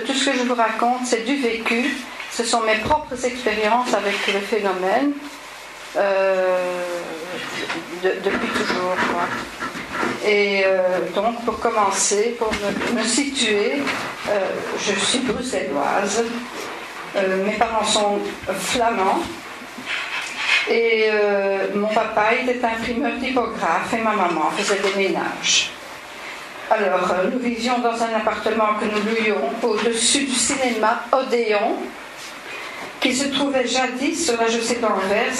tout ce que je vous raconte, c'est du vécu. Ce sont mes propres expériences avec le phénomène depuis toujours, quoi. Et donc, pour commencer, pour me situer, je suis bruxelloise. Mes parents sont flamands. Et mon papa était imprimeur typographe et ma maman faisait des ménages. Alors, nous vivions dans un appartement que nous louions au-dessus du cinéma Odéon, qui se trouvait jadis sur la chaussée d'Anvers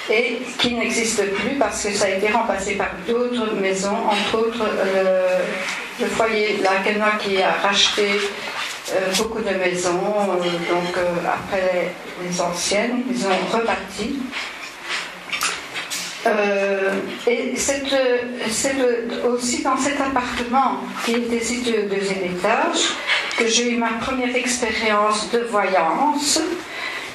et qui n'existe plus parce que ça a été remplacé par d'autres maisons, entre autres le foyer Laguenois qui a racheté beaucoup de maisons, donc après les anciennes, ils ont rebâti. Et c'est aussi dans cet appartement qui était situé au 2e étage que j'ai eu ma première expérience de voyance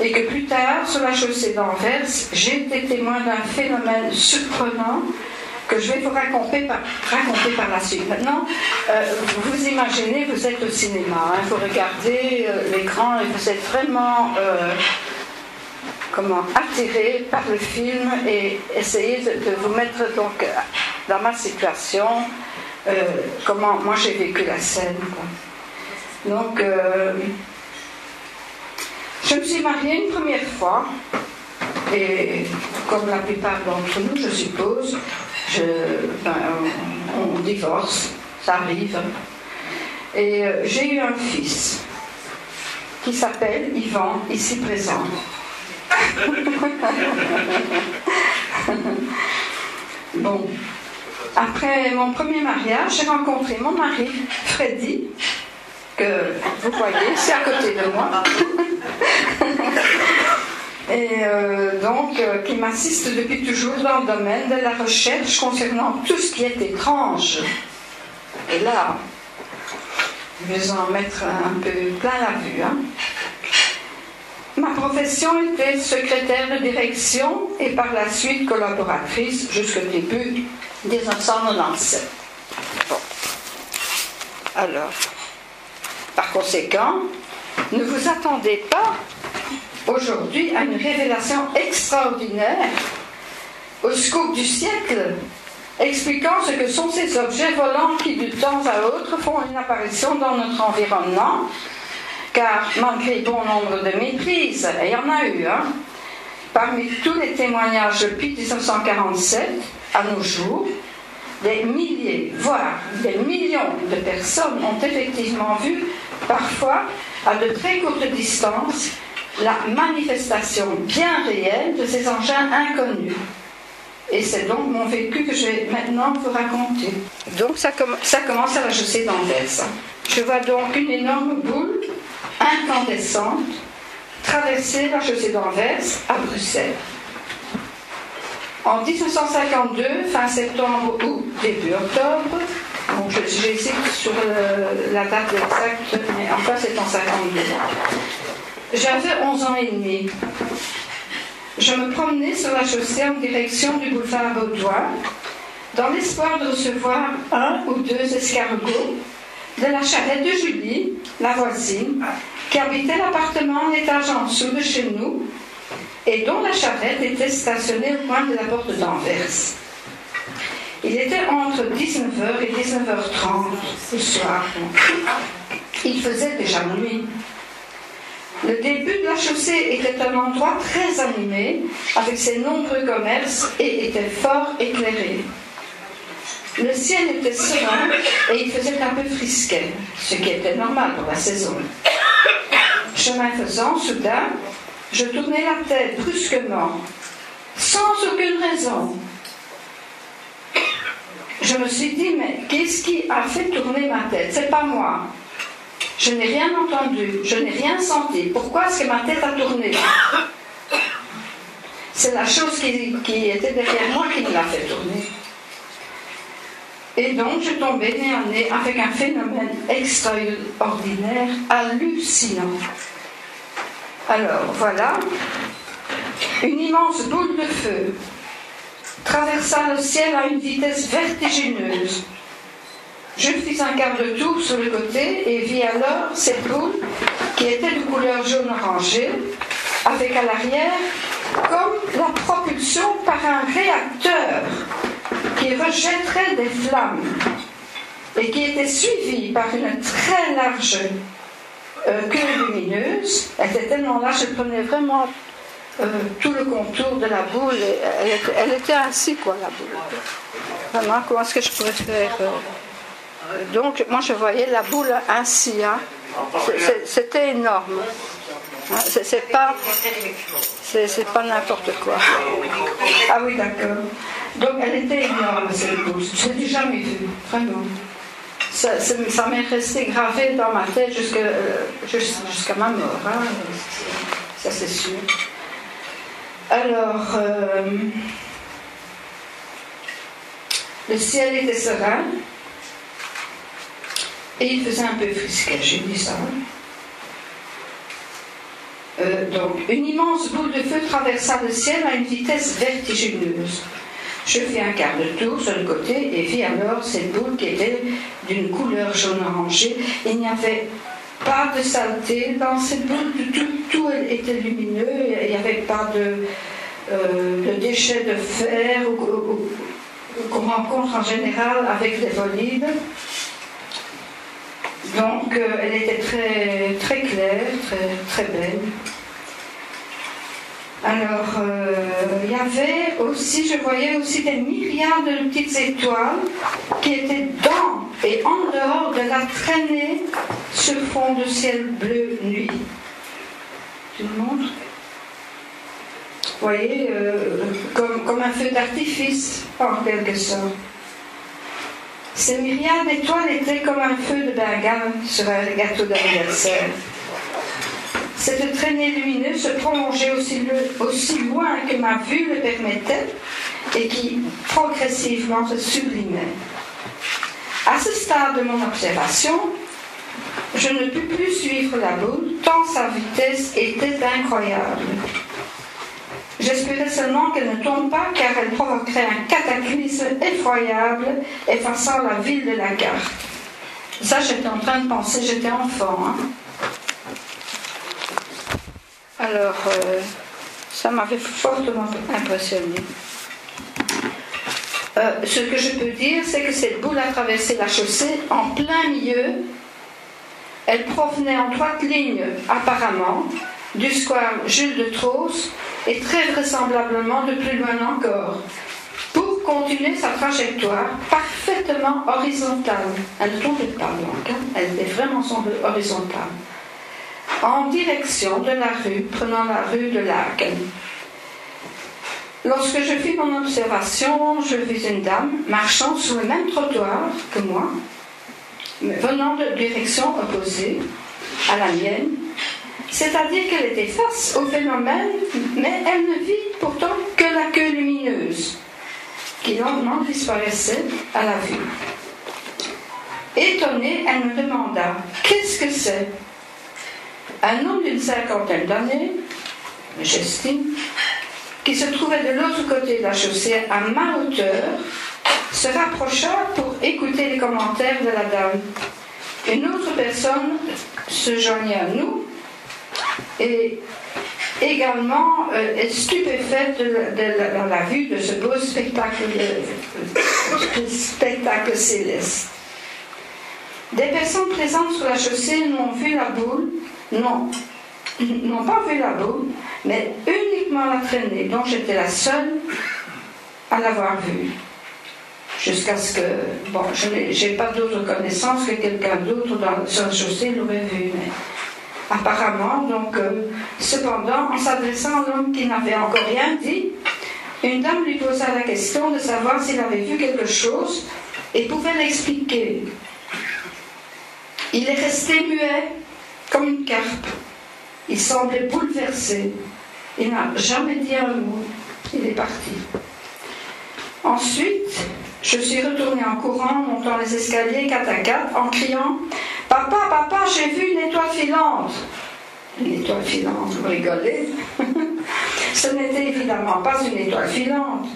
et que plus tard, sur la chaussée d'Anvers, j'ai été témoin d'un phénomène surprenant que je vais vous raconter par la suite. Maintenant, vous imaginez, vous êtes au cinéma, vous regardez l'écran et vous êtes vraiment attiré par le film et essayez de vous mettre donc dans ma situation, comment moi j'ai vécu la scène, quoi. Donc, je me suis mariée une première fois et comme la plupart d'entre nous, je suppose, on divorce, ça arrive. Et j'ai eu un fils qui s'appelle Yvan, ici présent. Bon, après mon premier mariage, j'ai rencontré mon mari, Freddy, que vous voyez, c'est à côté de moi. Et qui m'assiste depuis toujours dans le domaine de la recherche concernant tout ce qui est étrange. Et là, je vais en mettre un peu plein la vue. Ma profession était secrétaire de direction et par la suite collaboratrice jusqu'au début 1997. Bon. Alors, par conséquent, ne vous attendez pas aujourd'hui à une révélation extraordinaire au scoop du siècle, expliquant ce que sont ces objets volants qui, de temps à autre, font une apparition dans notre environnement, car malgré bon nombre de méprises, et il y en a eu, parmi tous les témoignages depuis 1947 à nos jours, des milliers, voire des millions de personnes ont effectivement vu, parfois à de très courtes distances, la manifestation bien réelle de ces engins inconnus. Et c'est donc mon vécu que je vais maintenant vous raconter. Donc ça commence à la chaussée d'Anvers. Je vois donc une énorme boule incandescente traverser la chaussée d'Anvers à Bruxelles. En 1952, fin septembre ou début octobre, donc j'hésite sur la date exacte, mais enfin c'est en 52. J'avais 11 ans et demi. Je me promenais sur la chaussée en direction du boulevard Baudouin, dans l'espoir de recevoir 1 ou 2 escargots de la charrette de Julie, la voisine, qui habitait l'appartement en étage en dessous de chez nous, et dont la charrette était stationnée au coin de la porte d'Anvers. Il était entre 19h et 19h30 le soir. Il faisait déjà nuit. Le début de la chaussée était un endroit très animé, avec ses nombreux commerces, et était fort éclairé. Le ciel était serein et il faisait un peu frisquet, ce qui était normal pour la saison. Chemin faisant, soudain, je tournai la tête brusquement, sans aucune raison. Je me suis dit, mais qu'est-ce qui a fait tourner ma tête? C'est pas moi. Je n'ai rien entendu, je n'ai rien senti. Pourquoi est-ce que ma tête a tourné? C'est la chose qui était derrière moi qui me l'a fait tourner. Et donc, je tombais nez à nez avec un phénomène extraordinaire, hallucinant. Alors, voilà, une immense boule de feu traversa le ciel à une vitesse vertigineuse. Je fis un quart de tour sur le côté et vis alors cette boule qui était de couleur jaune orangé, avec à l'arrière comme la propulsion par un réacteur qui rejetterait des flammes et qui était suivi par une très large queue lumineuse. Elle était tellement large, elle prenait vraiment tout le contour de la boule. Elle était ainsi, quoi, la boule. Vraiment, comment est-ce que je pourrais faire donc, moi, je voyais la boule ainsi. Hein. C'était énorme. Hein, c'est pas n'importe quoi. Ah oui, d'accord. Donc, elle était énorme, cette boule. Je ne l'ai jamais vue, vraiment. Ça m'est resté gravé dans ma tête jusqu'à ma mort. Hein. Ça, c'est sûr. Alors, le ciel était serein. Et il faisait un peu frisquet, j'ai dit ça. Donc, une immense boule de feu traversa le ciel à une vitesse vertigineuse. Je fis un quart de tour sur le côté et vis alors cette boule qui était d'une couleur jaune orangé. Il n'y avait pas de saleté dans cette boule, tout était lumineux, il n'y avait pas de déchets de fer qu'on rencontre en général avec les bolides. Donc, elle était très, très claire, très, très belle. Alors, il y avait aussi, je voyais aussi des myriades de petites étoiles qui étaient dans et en dehors de la traînée sur fond de ciel bleu nuit. Je vous montre. Vous voyez, comme un feu d'artifice, en quelque sorte. Ces myriades d'étoiles étaient comme un feu de Bengale sur un gâteau d'anniversaire. Cette traînée lumineuse se prolongeait aussi loin que ma vue le permettait et qui progressivement se sublimait. À ce stade de mon observation, je ne pus plus suivre la boule, tant sa vitesse était incroyable. J'espérais seulement qu'elle ne tombe pas, car elle provoquerait un cataclysme effroyable, effaçant la ville de la carte. Ça, j'étais en train de penser, j'étais enfant. Hein. Alors, ça m'avait fortement impressionné. Ce que je peux dire, c'est que cette boule a traversé la chaussée en plein milieu. Elle provenait en droite ligne, apparemment, du square Jules de Troost, et très vraisemblablement de plus loin encore, pour continuer sa trajectoire parfaitement horizontale. Elle ne tombait pas donc, hein. Elle était vraiment horizontale. En direction de la rue, prenant la rue de Laken. Lorsque je fis mon observation, je vis une dame marchant sur le même trottoir que moi, venant de direction opposée à la mienne, c'est-à-dire qu'elle était face au phénomène, mais elle ne vit pourtant que la queue lumineuse, qui lentement disparaissait à la vue. Étonnée, elle me demanda « Qu'est-ce que c'est ?» Un homme d'une cinquantaine d'années, j'estime, qui se trouvait de l'autre côté de la chaussée à ma hauteur, se rapprocha pour écouter les commentaires de la dame. Une autre personne se joignit à nous et également stupéfaite de la vue de ce beau spectacle céleste. Des personnes présentes sur la chaussée n'ont vu la boule, n'ont pas vu la boule, mais uniquement la traînée, donc j'étais la seule à l'avoir vue. Jusqu'à ce que, bon, je n'ai pas d'autre connaissance que quelqu'un d'autre sur la chaussée l'aurait vue, mais apparemment, donc, cependant, en s'adressant à l'homme qui n'avait encore rien dit, une dame lui posa la question de savoir s'il avait vu quelque chose et pouvait l'expliquer. Il est resté muet, comme une carpe. Il semblait bouleversé. Il n'a jamais dit un mot. Il est parti. Ensuite, je suis retournée en courant, montant les escaliers 4 à 4, en criant « Papa, papa, j'ai vu une étoile filante !» Une étoile filante, vous rigolez. Ce n'était évidemment pas une étoile filante,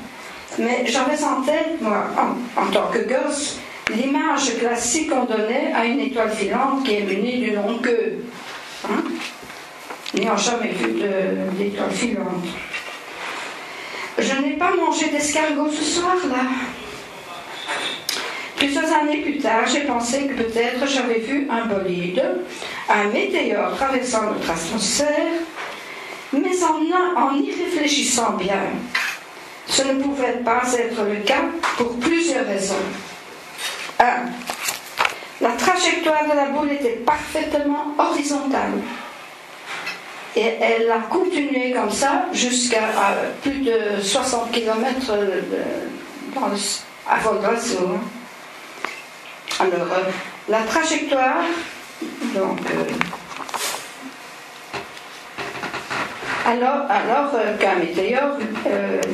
mais j'avais en tête, moi, en tant que gosse, l'image classique qu'on donnait à une étoile filante qui est munie d'une longue queue. Hein? Ils n'ont jamais vu d'étoile filante. Je n'ai pas mangé d'escargot ce soir-là. Plusieurs années plus tard, j'ai pensé que peut-être j'avais vu un bolide, un météore traversant notre atmosphère, mais en y réfléchissant bien, ce ne pouvait pas être le cas pour plusieurs raisons. 1. La trajectoire de la boule était parfaitement horizontale. Et elle a continué comme ça jusqu'à plus de 60 km à vol d'oiseau. Alors, la trajectoire, donc, alors qu'un météore,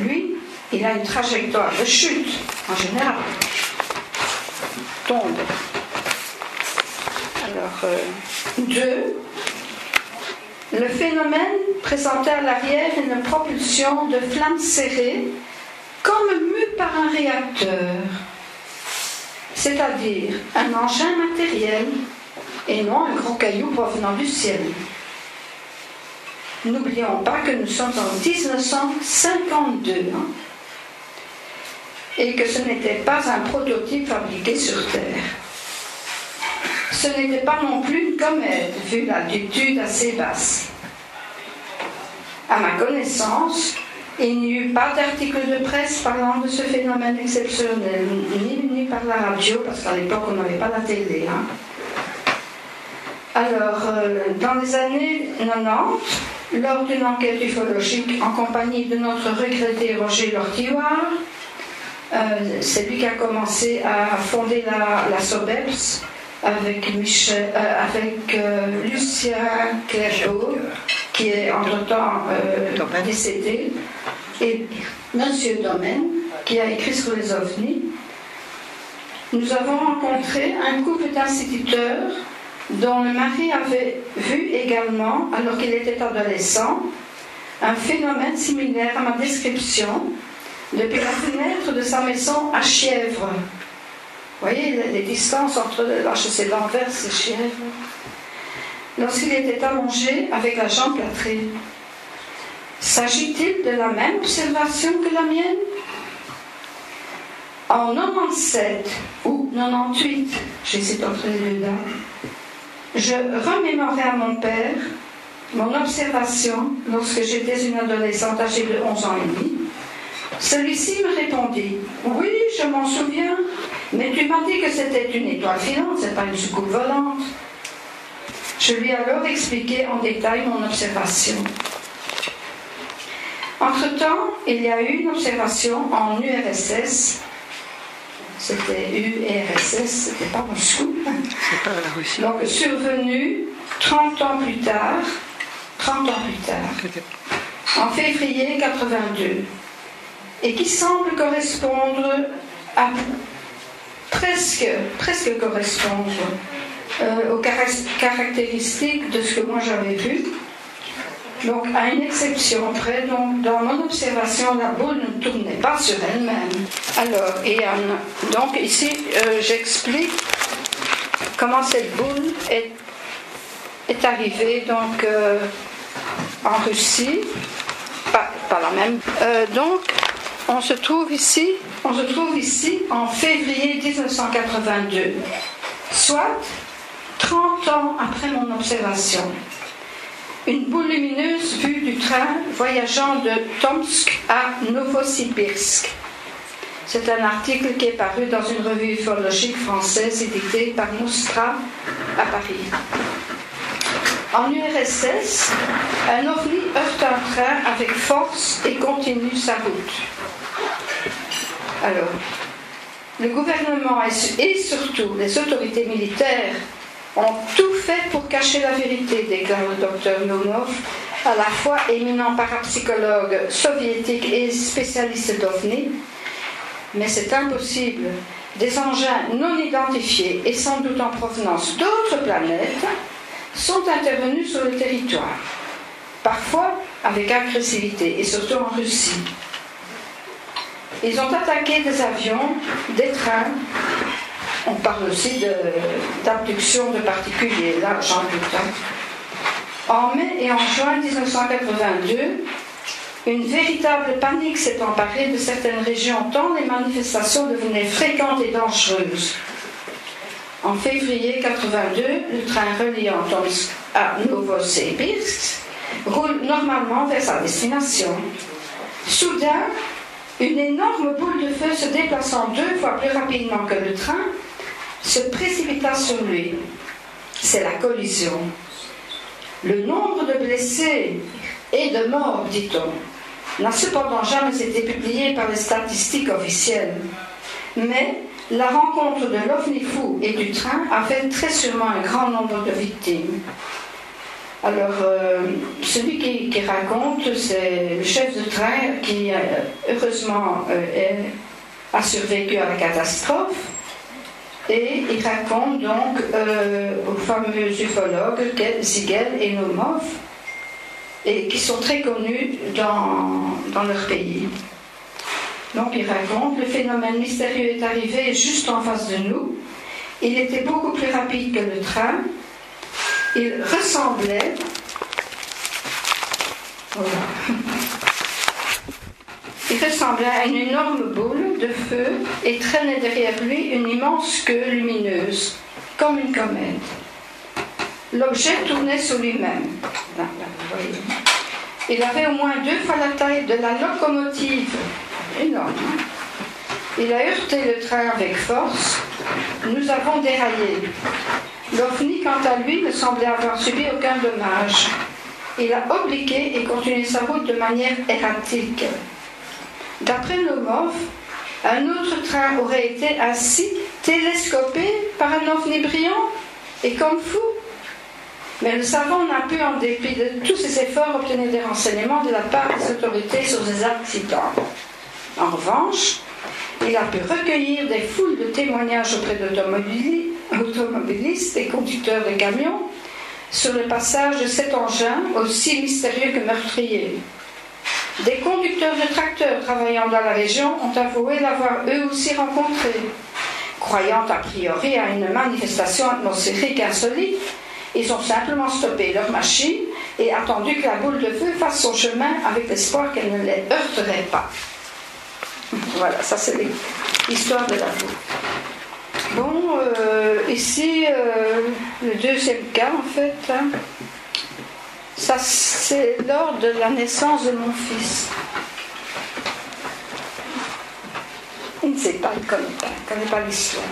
lui, il a une trajectoire de chute, en général, tombe. Alors, 2. Le phénomène présentait à l'arrière une propulsion de flammes serrées comme mue par un réacteur, c'est-à-dire un engin matériel et non un gros caillou provenant du ciel. N'oublions pas que nous sommes en 1952 et que ce n'était pas un prototype fabriqué sur Terre. Ce n'était pas non plus une comète, vu l'altitude assez basse. À ma connaissance, il n'y eut pas d'article de presse parlant de ce phénomène exceptionnel, ni par la radio, parce qu'à l'époque on n'avait pas la télé. Alors, dans les années 90, lors d'une enquête ufologique en compagnie de notre regretté Roger Lortilloire, c'est lui qui a commencé à fonder la SOBEPS, avec Lucien Clairbeau, qui est entre-temps décédé, et Monsieur Domaine, qui a écrit sur les ovnis. Nous avons rencontré un couple d'instituteurs dont le mari avait vu également, alors qu'il était adolescent, un phénomène similaire à ma description depuis la fenêtre de sa maison à Chièvres. Vous voyez les distances entre l'Anvers et Chièvres. Lorsqu'il était allongé avec la jambe plâtrée. S'agit-il de la même observation que la mienne? En 97 ou 98, j'hésite entre les deux dates, je remémorais à mon père mon observation lorsque j'étais une adolescente âgée de 11 ans et demi. Celui-ci me répondit: oui, je m'en souviens, mais tu m'as dit que c'était une étoile filante, c'est pas une soucoupe volante. Je lui ai alors expliqué en détail mon observation. Entre-temps, il y a eu une observation en URSS. C'était URSS, c'était pas Moscou. C'est pas la Russie. Donc, survenue 30 ans plus tard, en février 82, et qui semble correspondre à presque correspondre aux caractéristiques de ce que moi j'avais vu. Donc, à une exception près, donc, dans mon observation, la boule ne tournait pas sur elle-même. Alors, donc ici, j'explique comment cette boule est arrivée donc, en Russie, pas la même. Donc, on se trouve ici en février 1982, soit 30 ans après mon observation. Une boule lumineuse vue du train voyageant de Tomsk à Novosibirsk. C'est un article qui est paru dans une revue ufologique française éditée par Nostra à Paris. En URSS, un ovni heurte un train avec force et continue sa route. Alors, le gouvernement et surtout les autorités militaires ont tout fait pour cacher la vérité, déclare le docteur Lomov, à la fois éminent parapsychologue soviétique et spécialiste d'OVNI. Mais c'est impossible. Des engins non identifiés et sans doute en provenance d'autres planètes sont intervenus sur le territoire, parfois avec agressivité et surtout en Russie. Ils ont attaqué des avions, des trains, on parle aussi d'abduction de particuliers, là j'en doute. En mai et en juin 1982, une véritable panique s'est emparée de certaines régions tant les manifestations devenaient fréquentes et dangereuses. En février 1982, le train reliant Tomsk à Novosibirsk roule normalement vers sa destination. Soudain, une énorme boule de feu se déplaçant 2 fois plus rapidement que le train se précipita sur lui. C'est la collision. Le nombre de blessés et de morts, dit-on, n'a cependant jamais été publié par les statistiques officielles. Mais la rencontre de l'OVNI fou et du train a fait très sûrement un grand nombre de victimes. Alors, celui qui raconte, c'est le chef de train qui, heureusement, a survécu à la catastrophe. Et il raconte donc aux fameux ufologues Ziegel et Naumov, et qui sont très connus dans leur pays. Donc il raconte, le phénomène mystérieux est arrivé juste en face de nous. Il était beaucoup plus rapide que le train. Il ressemblait... Voilà. Il ressemblait à une énorme boule de feu et traînait derrière lui une immense queue lumineuse, comme une comète. L'objet tournait sur lui-même. Là, vous voyez. Il avait au moins 2 fois la taille de la locomotive. Énorme. Il a heurté le train avec force. Nous avons déraillé. L'OVNI, quant à lui, ne semblait avoir subi aucun dommage. Il a obliqué et continué sa route de manière erratique. D'après Naumov, un autre train aurait été ainsi télescopé par un OVNI brillant et comme fou. Mais le savant n'a pu, en dépit de tous ses efforts, obtenir des renseignements de la part des autorités sur ces accidents. En revanche, il a pu recueillir des foules de témoignages auprès d'automobilistes et conducteurs de camions sur le passage de cet engin aussi mystérieux que meurtrier. Des conducteurs de tracteurs travaillant dans la région ont avoué l'avoir eux aussi rencontré. Croyant a priori à une manifestation atmosphérique insolite, ils ont simplement stoppé leur machine et attendu que la boule de feu fasse son chemin avec l'espoir qu'elle ne les heurterait pas. Voilà, ça c'est l'histoire de la boule. Bon, ici, le deuxième cas en fait, ça c'est lors de la naissance de mon fils. Il ne sait pas, il ne connaît pas l'histoire.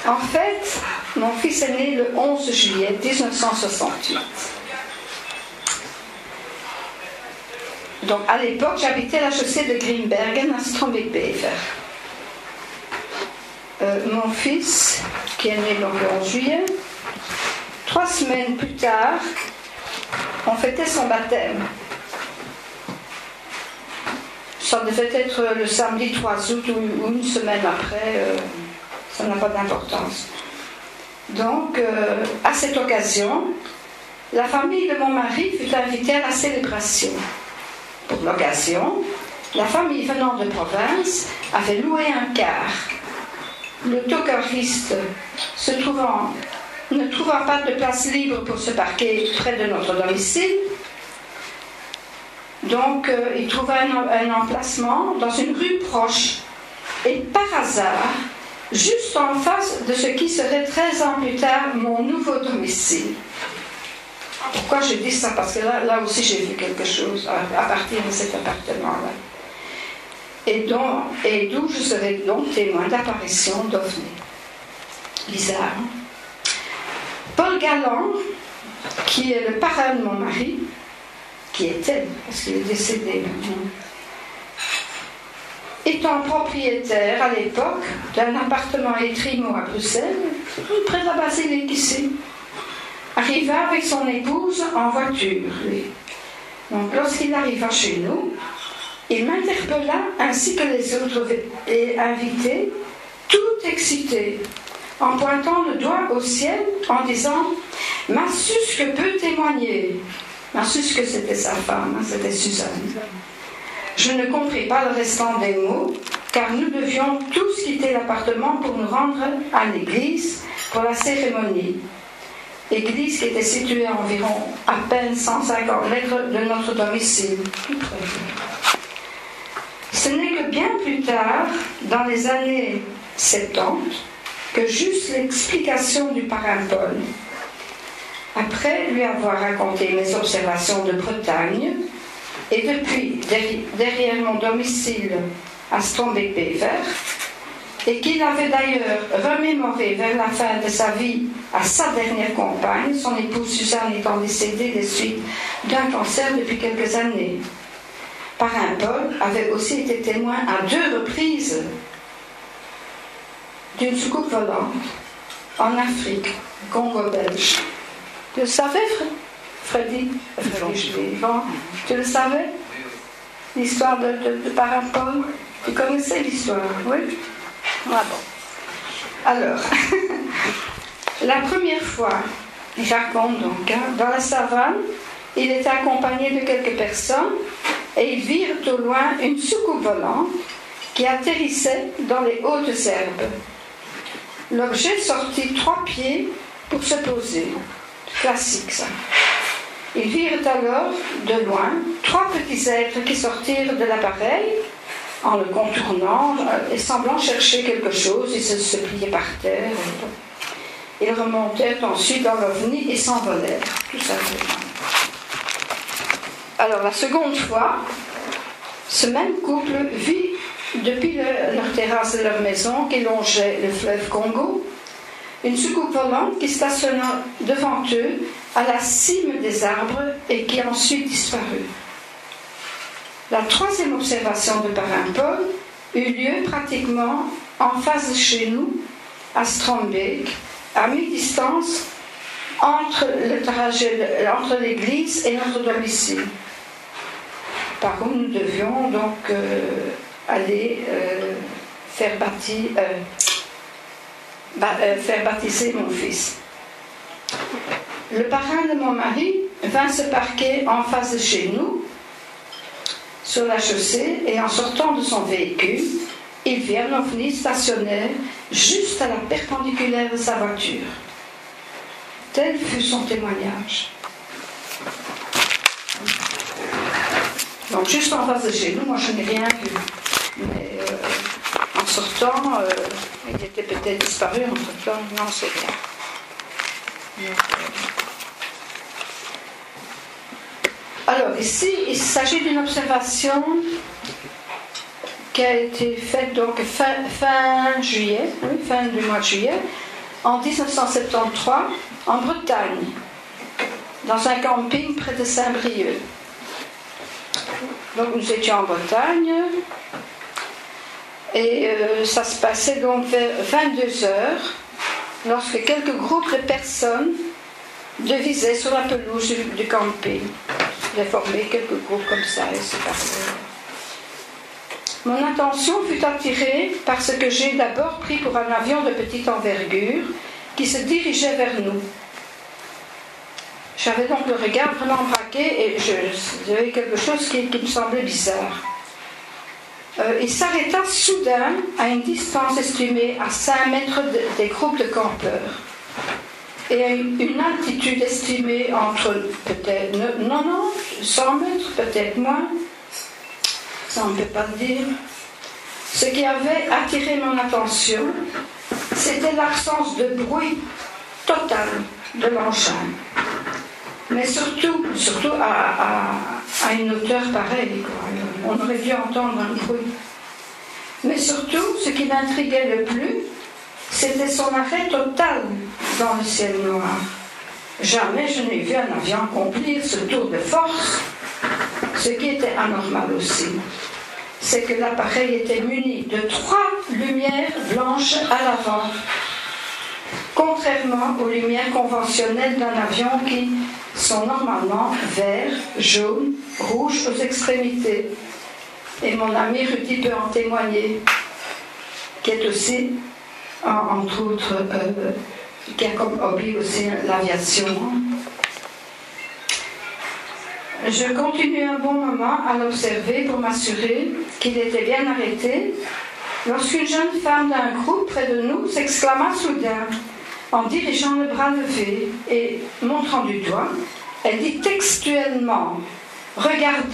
En fait, mon fils est né le 11 juillet 1968. Donc à l'époque, j'habitais la chaussée de Grimbergen à Strombeek-Bever. Mon fils, qui est né donc le 11 juillet, 3 semaines plus tard, on fêtait son baptême. Ça devait être le samedi 3 août ou une semaine après, ça n'a pas d'importance. Donc, à cette occasion, la famille de mon mari fut invitée à la célébration. Pour l'occasion, la famille venant de province avait loué un car. L'autocariste ne trouvant pas de place libre pour se parquer près de notre domicile, donc il trouva un emplacement dans une rue proche. Et par hasard, juste en face de ce qui serait 13 ans plus tard mon nouveau domicile. Pourquoi je dis ça? Parce que là aussi j'ai vu quelque chose à partir de cet appartement-là. Et d'où je serai donc témoin d'apparition d'OVNI. Bizarre. Paul Galland, qui est le parrain de mon mari, qui était, parce qu'il est décédé maintenant, étant propriétaire à l'époque d'un appartement étrimo à Bruxelles, près de la basilique ici, arriva avec son épouse en voiture, lui. Donc lorsqu'il arriva chez nous, il m'interpella ainsi que les autres invités, tout excités, en pointant le doigt au ciel, en disant « Massuske peut témoigner ». Massuske, c'était sa femme, c'était Suzanne. Je ne compris pas le restant des mots, car nous devions tous quitter l'appartement pour nous rendre à l'église pour la cérémonie. Église qui était située à environ à peine 150 mètres de notre domicile. Ce n'est que bien plus tard, dans les années 70, que j'eus l'explication du parrain Paul. Après lui avoir raconté mes observations de Bretagne, et depuis derrière mon domicile à Strombeek-Bever, et qu'il avait d'ailleurs remémoré vers la fin de sa vie à sa dernière compagne, son épouse Suzanne étant décédée des suites d'un cancer depuis quelques années. Parrain Paul avait aussi été témoin à 2 reprises d'une soucoupe volante en Afrique, Congo belge. Tu le savais, Freddy? Tu le savais? L'histoire de Parrain Paul? Tu connaissais l'histoire, oui? Ah bon. Alors, la première fois, il raconte donc, dans la savane, il était accompagné de quelques personnes et ils virent au loin une soucoupe volante qui atterrissait dans les hautes herbes. L'objet sortit 3 pieds pour se poser. Classique, ça. Ils virent alors, de loin, 3 petits êtres qui sortirent de l'appareil en le contournant et semblant chercher quelque chose. Ils se pliaient par terre. Ils remontèrent ensuite dans l'ovni et s'envolèrent, tout simplement. Alors, la seconde fois, ce même couple vit depuis leur terrasse de leur maison qui longeait le fleuve Congo, une soucoupe volante qui stationna devant eux à la cime des arbres et qui a ensuite disparu. La 3e observation de Parrain Paul eut lieu pratiquement en face de chez nous, à Strombeek, à mi-distance entre l'église et notre domicile, par où nous devions donc aller faire baptiser mon fils. Le parrain de mon mari vint se parquer en face de chez nous, sur la chaussée, et en sortant de son véhicule, il vit un ovni stationnaire juste à la perpendiculaire de sa voiture. Tel fut son témoignage. Donc juste en face de chez nous, moi je n'ai rien vu. Mais en sortant, il était peut-être disparu entre-temps, non, c'est rien. Alors ici, il s'agit d'une observation qui a été faite donc fin juillet, oui, fin du mois de juillet, en 1973, en Bretagne, dans un camping près de Saint-Brieuc. Donc nous étions en Bretagne et ça se passait donc vers 22h lorsque quelques groupes de personnes devisaient sur la pelouse du camping. J'ai formé quelques groupes comme ça et c'est passé. Mon attention fut attirée par ce que j'ai d'abord pris pour un avion de petite envergure qui se dirigeait vers nous. J'avais donc le regard vraiment braqué et j'avais quelque chose qui me semblait bizarre. Il s'arrêta soudain à une distance estimée à 5 mètres des groupes de campeurs et à une altitude estimée entre peut-être 100 mètres, peut-être moins. Ça on ne peut pas le dire. Ce qui avait attiré mon attention, c'était l'absence de bruit total de l'engin. Mais surtout à une hauteur pareille, quoi. On aurait dû entendre un bruit. Mais surtout, ce qui m'intriguait le plus, c'était son arrêt total dans le ciel noir. Jamais je n'ai vu un avion accomplir ce tour de force. Ce qui était anormal aussi, c'est que l'appareil était muni de 3 lumières blanches à l'avant, contrairement aux lumières conventionnelles d'un avion qui sont normalement vert, jaune, rouge aux extrémités. Et mon ami Rudy peut en témoigner, qui est aussi, entre autres, qui a comme hobby aussi l'aviation. Je continue un bon moment à l'observer pour m'assurer qu'il était bien arrêté lorsqu'une jeune femme d'un groupe près de nous s'exclama soudain, en dirigeant le bras levé et montrant du doigt, elle dit textuellement « Regardez,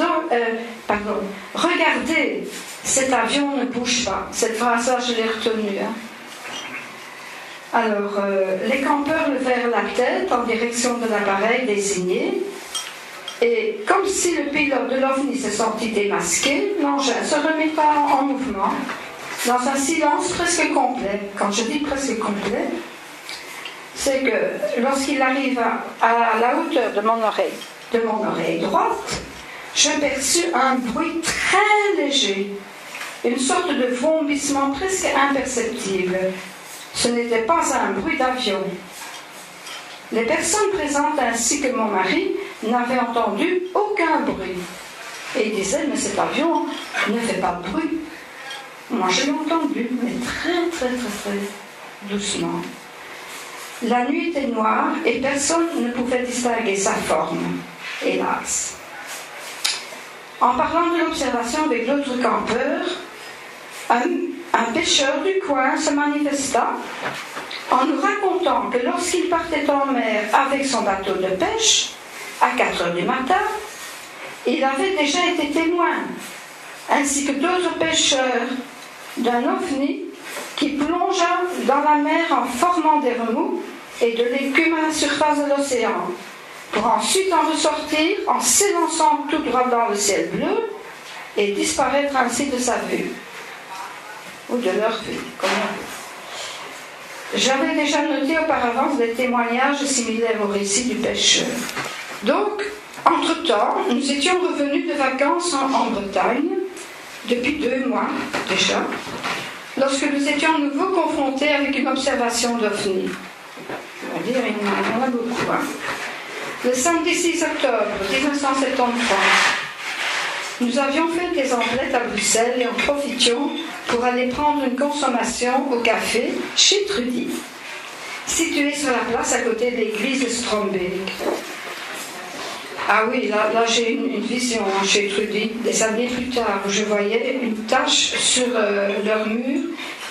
cet avion ne bouge pas ». Cette phrase-là, je l'ai retenue. Alors, les campeurs levèrent la tête en direction de l'appareil désigné, et comme si le pilote de l'OVNI se sentit démasqué, l'engin se remit en mouvement, dans un silence presque complet. Quand je dis presque complet, c'est que lorsqu'il arrive à la hauteur de mon oreille droite, je perçus un bruit très léger, une sorte de vomissement presque imperceptible. Ce n'était pas un bruit d'avion. Les personnes présentes ainsi que mon mari n'avaient entendu aucun bruit. Et ils disaient, mais cet avion ne fait pas de bruit. Moi je l'ai entendu, mais très très très très doucement. La nuit était noire et personne ne pouvait distinguer sa forme, hélas. En parlant de l'observation avec d'autres campeurs, un pêcheur du coin se manifesta en nous racontant que lorsqu'il partait en mer avec son bateau de pêche, à 4 heures du matin, il avait déjà été témoin, ainsi que d'autres pêcheurs, d'un ovni qui plongea dans la mer en formant des remous et de l'écume à la surface de l'océan, pour ensuite en ressortir en s'élançant tout droit dans le ciel bleu et disparaître ainsi de sa vue, ou de leur vue, comme on veut. J'avais déjà noté auparavant des témoignages similaires au récit du pêcheur. Donc, entre-temps, nous étions revenus de vacances en Bretagne, depuis 2 mois déjà, lorsque nous étions à nouveau confrontés avec une observation d'OVNI. On va dire, il y en a beaucoup. Le samedi 6 octobre 1973, nous avions fait des emplettes à Bruxelles et en profitions pour aller prendre une consommation au café chez Trudy, situé sur la place à côté de l'église de Strombeek. Ah oui, là j'ai une vision chez Trudy, des années plus tard, où je voyais une tache sur leur mur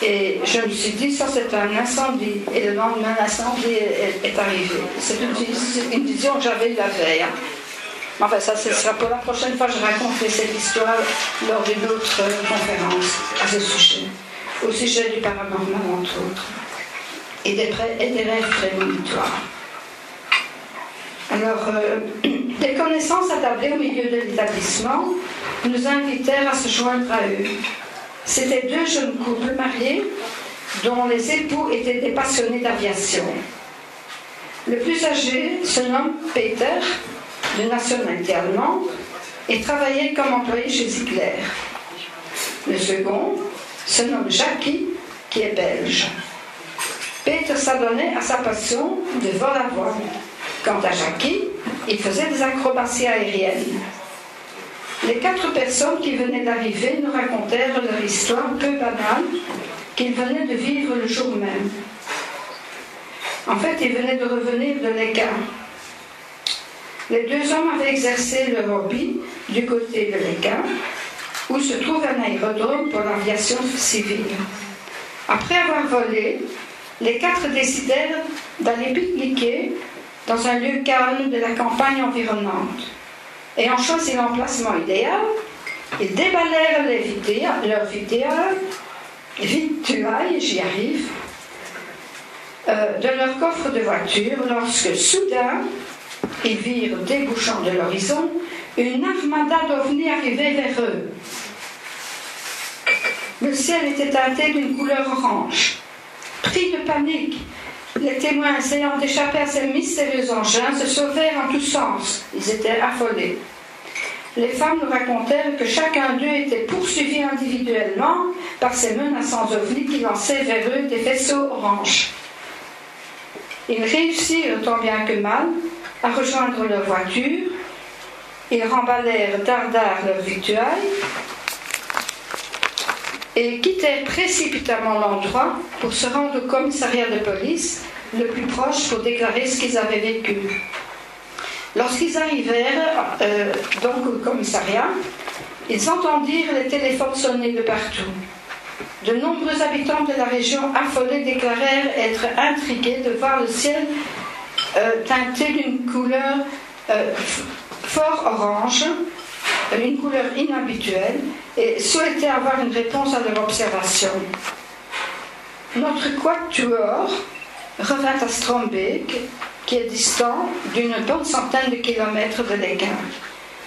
et je me suis dit, ça c'est un incendie. Et le lendemain, l'incendie est arrivé. C'est une vision que j'avais eu la veille. Enfin, ça, ce sera pour la prochaine fois que je raconterai cette histoire lors d'une autre conférence à ce sujet, au sujet du paranormal, entre autres, et des rêves prémonitoires. Alors, des connaissances attablées au milieu de l'établissement nous invitèrent à se joindre à eux. C'étaient 2 jeunes couples mariés dont les époux étaient des passionnés d'aviation. Le plus âgé se nomme Peter, de nationalité allemande, et travaillait comme employé chez Ziegler. Le second se nomme Jackie, qui est belge. Peter s'adonnait à sa passion de vol à voile. Quant à Jackie, il faisait des acrobaties aériennes. Les 4 personnes qui venaient d'arriver nous racontèrent leur histoire peu banale qu'ils venaient de vivre le jour même. En fait, ils venaient de revenir de l'Équin. Les 2 hommes avaient exercé leur hobby du côté de l'Équin, où se trouve un aérodrome pour l'aviation civile. Après avoir volé, les 4 décidèrent d'aller pique-niquer dans un lieu calme de la campagne environnante. Ayant choisi l'emplacement idéal, ils déballèrent leurs victuailles, j'y arrive, de leur coffre de voiture lorsque soudain, ils virent, débouchant de l'horizon, une armada d'ovnis arriver vers eux. Le ciel était teinté d'une couleur orange. Pris de panique, les témoins essayant d'échapper à ces mystérieux engins se sauvèrent en tous sens. Ils étaient affolés. Les femmes nous racontèrent que chacun d'eux était poursuivi individuellement par ces menaçants ovnis qui lançaient vers eux des vaisseaux oranges. Ils réussirent tant bien que mal à rejoindre leur voiture. Ils remballèrent dardard leurs victuailles et quittèrent précipitamment l'endroit pour se rendre au commissariat de police le plus proche pour déclarer ce qu'ils avaient vécu. Lorsqu'ils arrivèrent donc au commissariat, ils entendirent les téléphones sonner de partout. De nombreux habitants de la région affolés déclarèrent être intrigués de voir le ciel teinté d'une couleur fort orange, une couleur inhabituelle, et souhaitaient avoir une réponse à leur observation. Notre quatuor revint à Strombeek, qui est distant d'une bonne centaine de kilomètres de l'Équin.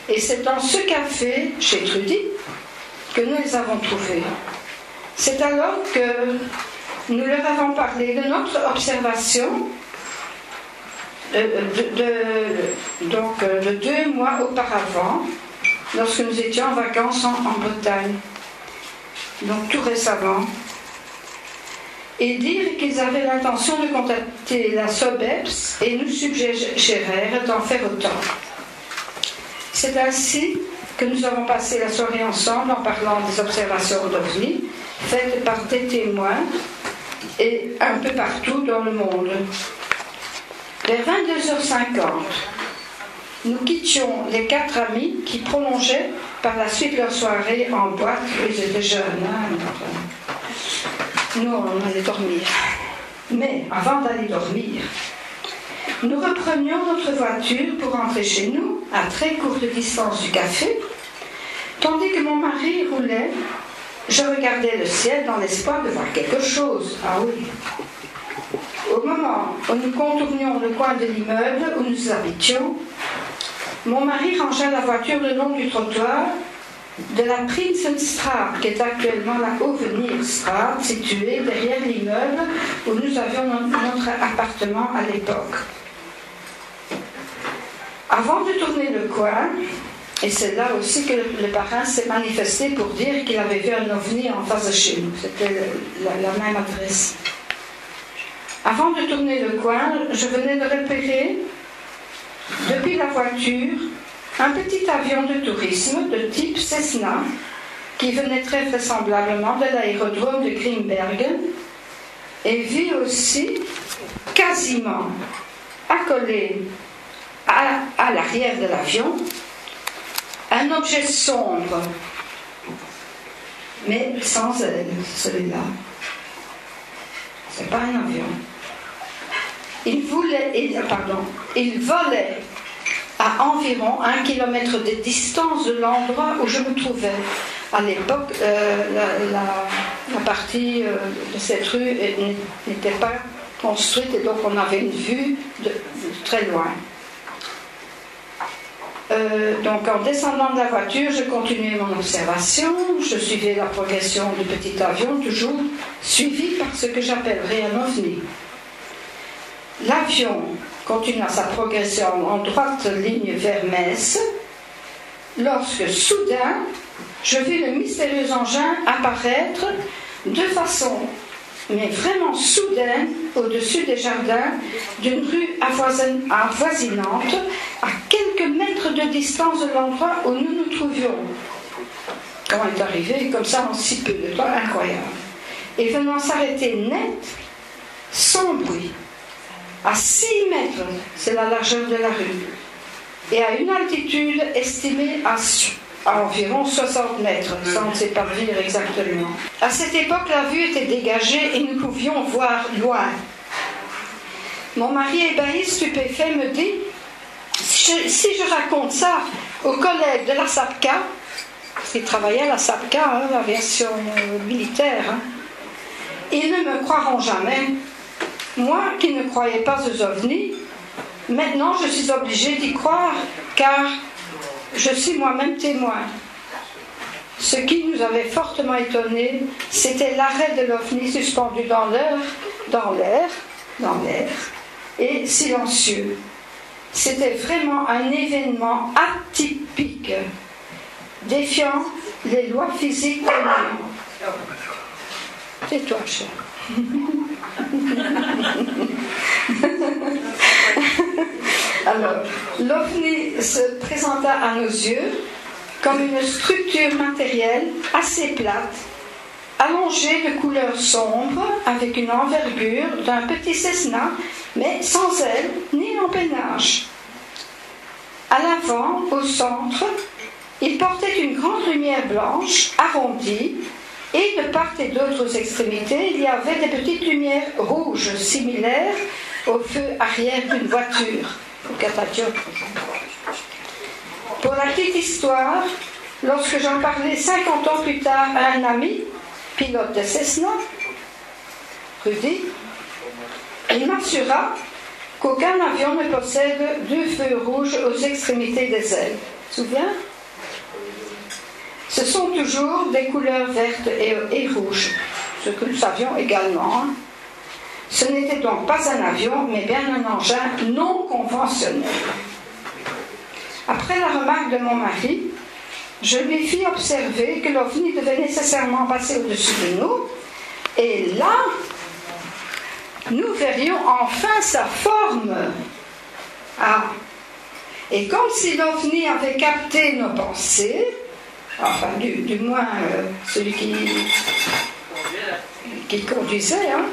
Et c'est dans ce café, chez Trudy, que nous les avons trouvés. C'est alors que nous leur avons parlé de notre observation de 2 mois auparavant, lorsque nous étions en vacances en Bretagne, donc tout récemment, et dire qu'ils avaient l'intention de contacter la SOBEPS et nous suggérèrent d'en faire autant. C'est ainsi que nous avons passé la soirée ensemble en parlant des observations d'OVNI faites par des témoins et un peu partout dans le monde. Vers 22h50, nous quittions les 4 amis qui prolongeaient par la suite leur soirée en boîte. Ils étaient jeunes, nous on allait dormir. Mais avant d'aller dormir, nous reprenions notre voiture pour rentrer chez nous, à très courte distance du café. Tandis que mon mari roulait, je regardais le ciel dans l'espoir de voir quelque chose. Ah oui. Au moment où nous contournions le coin de l'immeuble où nous habitions, mon mari rangea la voiture le long du trottoir de la Prinsenstraat, qui est actuellement la Ovenierstraat, située derrière l'immeuble où nous avions notre appartement à l'époque. Avant de tourner le coin, et c'est là aussi que le parrain s'est manifesté pour dire qu'il avait vu un ovni en face de chez nous. C'était la même adresse. Avant de tourner le coin, je venais de repérer, depuis la voiture, un petit avion de tourisme de type Cessna qui venait très vraisemblablement de l'aérodrome de Grimbergen et vit aussi quasiment accolé à l'arrière de l'avion un objet sombre, mais sans aile, celui-là. C'est pas un avion. Il volait à environ 1 kilomètre de distance de l'endroit où je me trouvais. À l'époque, la partie de cette rue n'était pas construite et donc on avait une vue de très loin. Donc en descendant de la voiture, je continuais mon observation, je suivais la progression du petit avion, toujours suivi par ce que j'appellerais un ovni. L'avion continua sa progression en droite ligne vers Metz, lorsque soudain, je vis le mystérieux engin apparaître de façon, mais vraiment soudaine, au-dessus des jardins d'une rue avoisinante, à quelques mètres de distance de l'endroit où nous nous trouvions. Comment est arrivé comme ça en si peu de temps, incroyable. Et venant s'arrêter net, sans bruit, à 6 mètres, c'est la largeur de la rue, et à une altitude estimée à environ 60 mètres, ça on ne sait pas dire exactement. À cette époque, la vue était dégagée et nous pouvions voir loin. Mon mari ébahi, stupéfait, me dit, si je raconte ça aux collègues de la SAPCA, parce qu'il travaillait à la SAPCA, la version militaire, ils ne me croiront jamais. Moi qui ne croyais pas aux ovnis, maintenant je suis obligée d'y croire, car je suis moi-même témoin. Ce qui nous avait fortement étonnés, c'était l'arrêt de l'ovni suspendu dans l'air, et silencieux. C'était vraiment un événement atypique, défiant les lois physiques connues. C'est toi, cher. Alors, l'OVNI se présenta à nos yeux comme une structure matérielle assez plate, allongée de couleur sombre, avec une envergure d'un petit Cessna, mais sans aile ni empennage. À l'avant, au centre, il portait une grande lumière blanche, arrondie, Et de part et d'autre aux extrémités, il y avait des petites lumières rouges similaires au feu arrière d'une voiture, au catadioptre. Pour la petite histoire, lorsque j'en parlais 50 ans plus tard à un ami, pilote de Cessna, Rudy, il m'assura qu'aucun avion ne possède deux feux rouges aux extrémités des ailes. Tu te souviens? Ce sont toujours des couleurs vertes et rouges, ce que nous savions également. Hein. Ce n'était donc pas un avion, mais bien un engin non conventionnel. Après la remarque de mon mari, je lui fis observer que l'OVNI devait nécessairement passer au-dessus de nous, et là, nous verrions enfin sa forme. Ah. Et comme si l'OVNI avait capté nos pensées, enfin du moins celui qui conduisait, hein,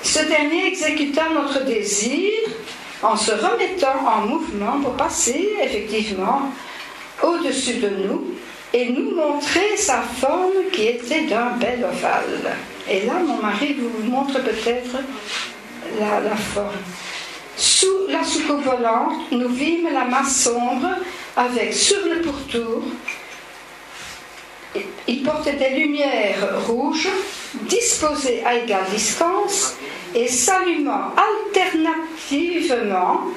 ce dernier exécuta notre désir en se remettant en mouvement pour passer effectivement au-dessus de nous et nous montrer sa forme qui était d'un bel ovale. Et là, mon mari vous montre peut-être la forme. Sous la soucoupe volante, nous vîmes la masse sombre avec sur le pourtour, il portait des lumières rouges disposées à égale distance et s'allumant alternativement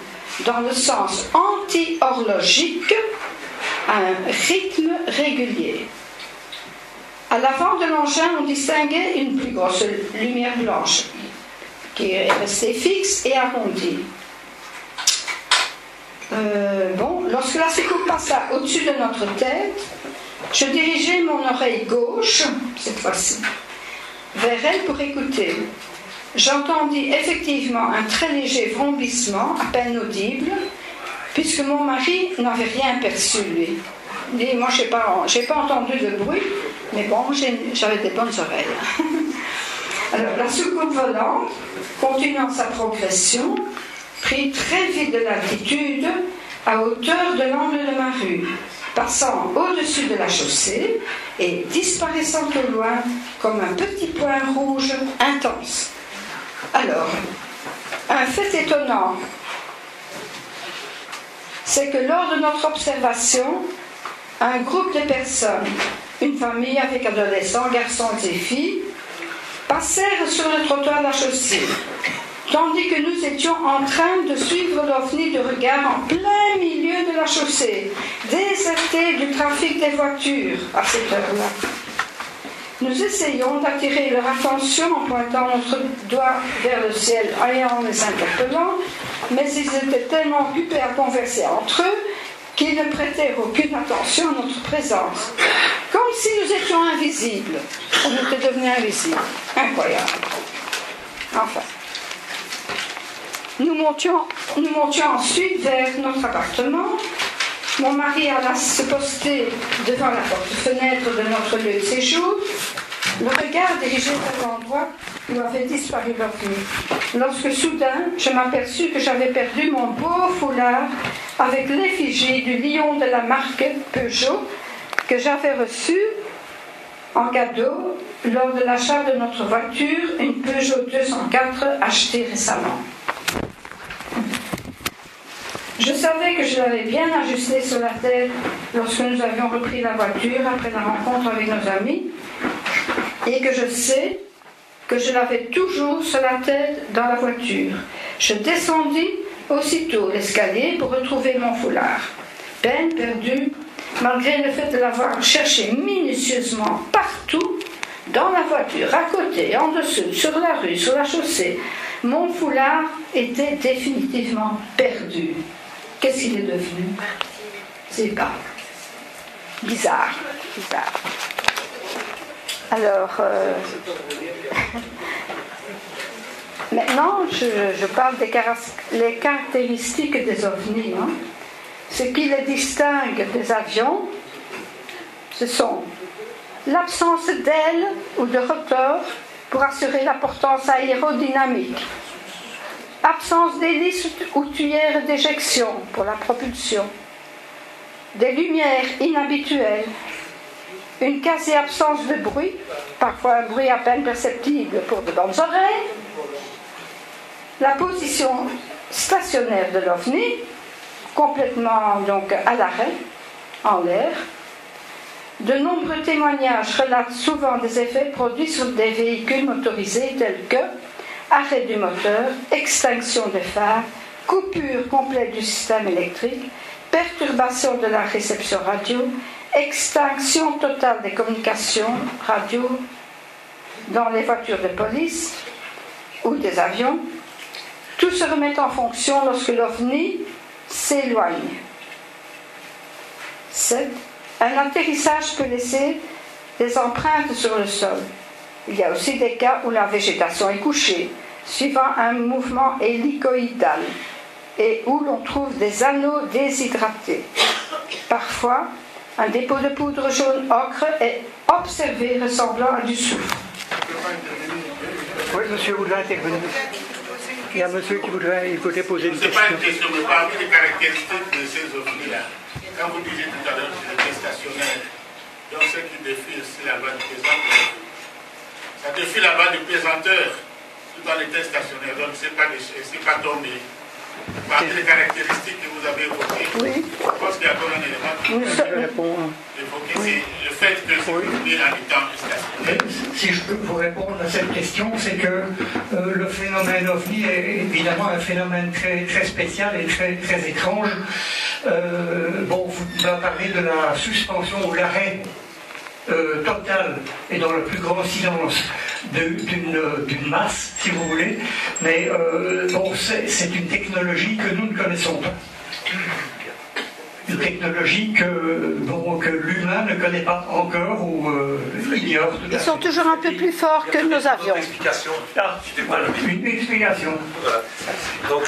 dans le sens anti-horlogique à un rythme régulier. À l'avant de l'engin, on distinguait une plus grosse lumière blanche qui est restée fixe et arrondie. Lorsque la soucoupe passa au-dessus de notre tête, je dirigeai mon oreille gauche, cette fois-ci, vers elle pour écouter. J'entendis effectivement un très léger vrombissement, à peine audible, puisque mon mari n'avait rien perçu, lui. Il dit, moi, j'ai pas entendu de bruit, mais bon, j'avais des bonnes oreilles. Alors, la soucoupe volante, continuant sa progression, prit très vite de l'altitude à hauteur de l'angle de ma rue, passant au-dessus de la chaussée et disparaissant au loin comme un petit point rouge intense. Alors, un fait étonnant, c'est que lors de notre observation, un groupe de personnes, une famille avec adolescents, garçons et filles, passèrent sur le trottoir de la chaussée, tandis que nous étions en train de suivre l'OVNI de regard en plein milieu de la chaussée, désertée du trafic des voitures à cette heure-là. Nous essayons d'attirer leur attention en pointant notre doigt vers le ciel et en les interpellant, mais ils étaient tellement occupés à converser entre eux qu'ils ne prêtèrent aucune attention à notre présence. Comme si nous étions invisibles. On était devenus invisibles. Incroyable. Enfin. Nous montions ensuite vers notre appartement. Mon mari alla se poster devant la porte-fenêtre de notre lieu de séjour, le regard dirigé vers l'endroit où avait disparu l'OVNI. Lorsque soudain, je m'aperçus que j'avais perdu mon beau foulard avec l'effigie du lion de la marque Peugeot que j'avais reçu en cadeau lors de l'achat de notre voiture, une Peugeot 204 achetée récemment. Je savais que je l'avais bien ajusté sur la tête lorsque nous avions repris la voiture après la rencontre avec nos amis et que je sais que je l'avais toujours sur la tête dans la voiture. Je descendis aussitôt l'escalier pour retrouver mon foulard. Peine perdue, malgré le fait de l'avoir cherché minutieusement partout, dans la voiture, à côté, en dessous, sur la rue, sur la chaussée, mon foulard était définitivement perdu. Qu'est-ce qu'il est devenu? C'est pas bizarre. Alors, maintenant, je parle des caractéristiques des ovnis. Hein. Ce qui les distingue des avions, ce sont l'absence d'ailes ou de rotors pour assurer la portance aérodynamique, absence d'hélice ou tuyère d'éjection pour la propulsion, des lumières inhabituelles, une quasi-absence de bruit, parfois un bruit à peine perceptible pour de bonnes oreilles, la position stationnaire de l'OVNI, complètement donc à l'arrêt, en l'air. De nombreux témoignages relatent souvent des effets produits sur des véhicules motorisés tels que arrêt du moteur, extinction des phares, coupure complète du système électrique, perturbation de la réception radio, extinction totale des communications radio dans les voitures de police ou des avions. Tout se remet en fonction lorsque l'OVNI s'éloigne. 7. Un atterrissage peut laisser des empreintes sur le sol. Il y a aussi des cas où la végétation est couchée, suivant un mouvement hélicoïdal, et où l'on trouve des anneaux déshydratés. Parfois, un dépôt de poudre jaune ocre est observé ressemblant à du soufre. Oui, monsieur voudrait intervenir. Il y a un monsieur qui voudrait poser une question. Ce n'est pas une question, mais parmi les caractéristiques de ces ovnis-là, quand vous disiez tout à l'heure que c'était stationnaire, donc ce qui défie aussi la loi du plaisanteur, ça défie la loi du plaisanteur, tout en étant stationnaire, donc ce n'est pas tombé. Parmi les caractéristiques que vous avez évoquées, Oui. je pense qu'il y a encore un élément qui peut évoquer, c'est le fait que c'est ovni en étant stationnaire. Si je peux vous répondre à cette question, c'est que le phénomène OVNI est évidemment un phénomène très, très spécial et très, très étrange. Vous m'avez parlé de la suspension ou l'arrêt total et dans le plus grand silence d'une masse, si vous voulez, mais c'est une technologie que nous ne connaissons pas. Une technologie que l'humain ne connaît pas encore ou ignore. Ils sont toujours un peu plus forts que nos avions. Une explication. Voilà. Donc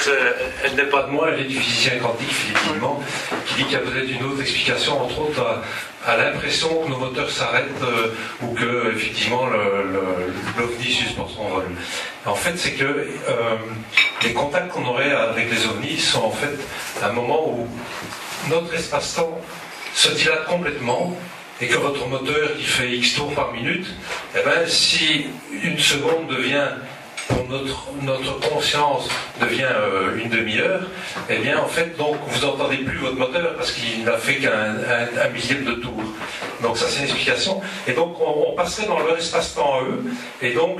elle n'est pas de moi, elle est du physicien quantique, effectivement, qui dit qu'il y a peut-être une autre explication, entre autres à l'impression que nos moteurs s'arrêtent ou que effectivement l'OVNI suspend son vol. En fait, c'est que les contacts qu'on aurait avec les OVNIs sont en fait un moment où notre espace-temps se dilate complètement et que votre moteur qui fait X tours par minute, si une seconde devient, pour notre conscience, devient une demi-heure, en fait, donc, vous n'entendez plus votre moteur parce qu'il n'a fait qu'un millième de tour. Donc ça, c'est une explication. Et donc, on passerait dans leur espace-temps à eux, et donc,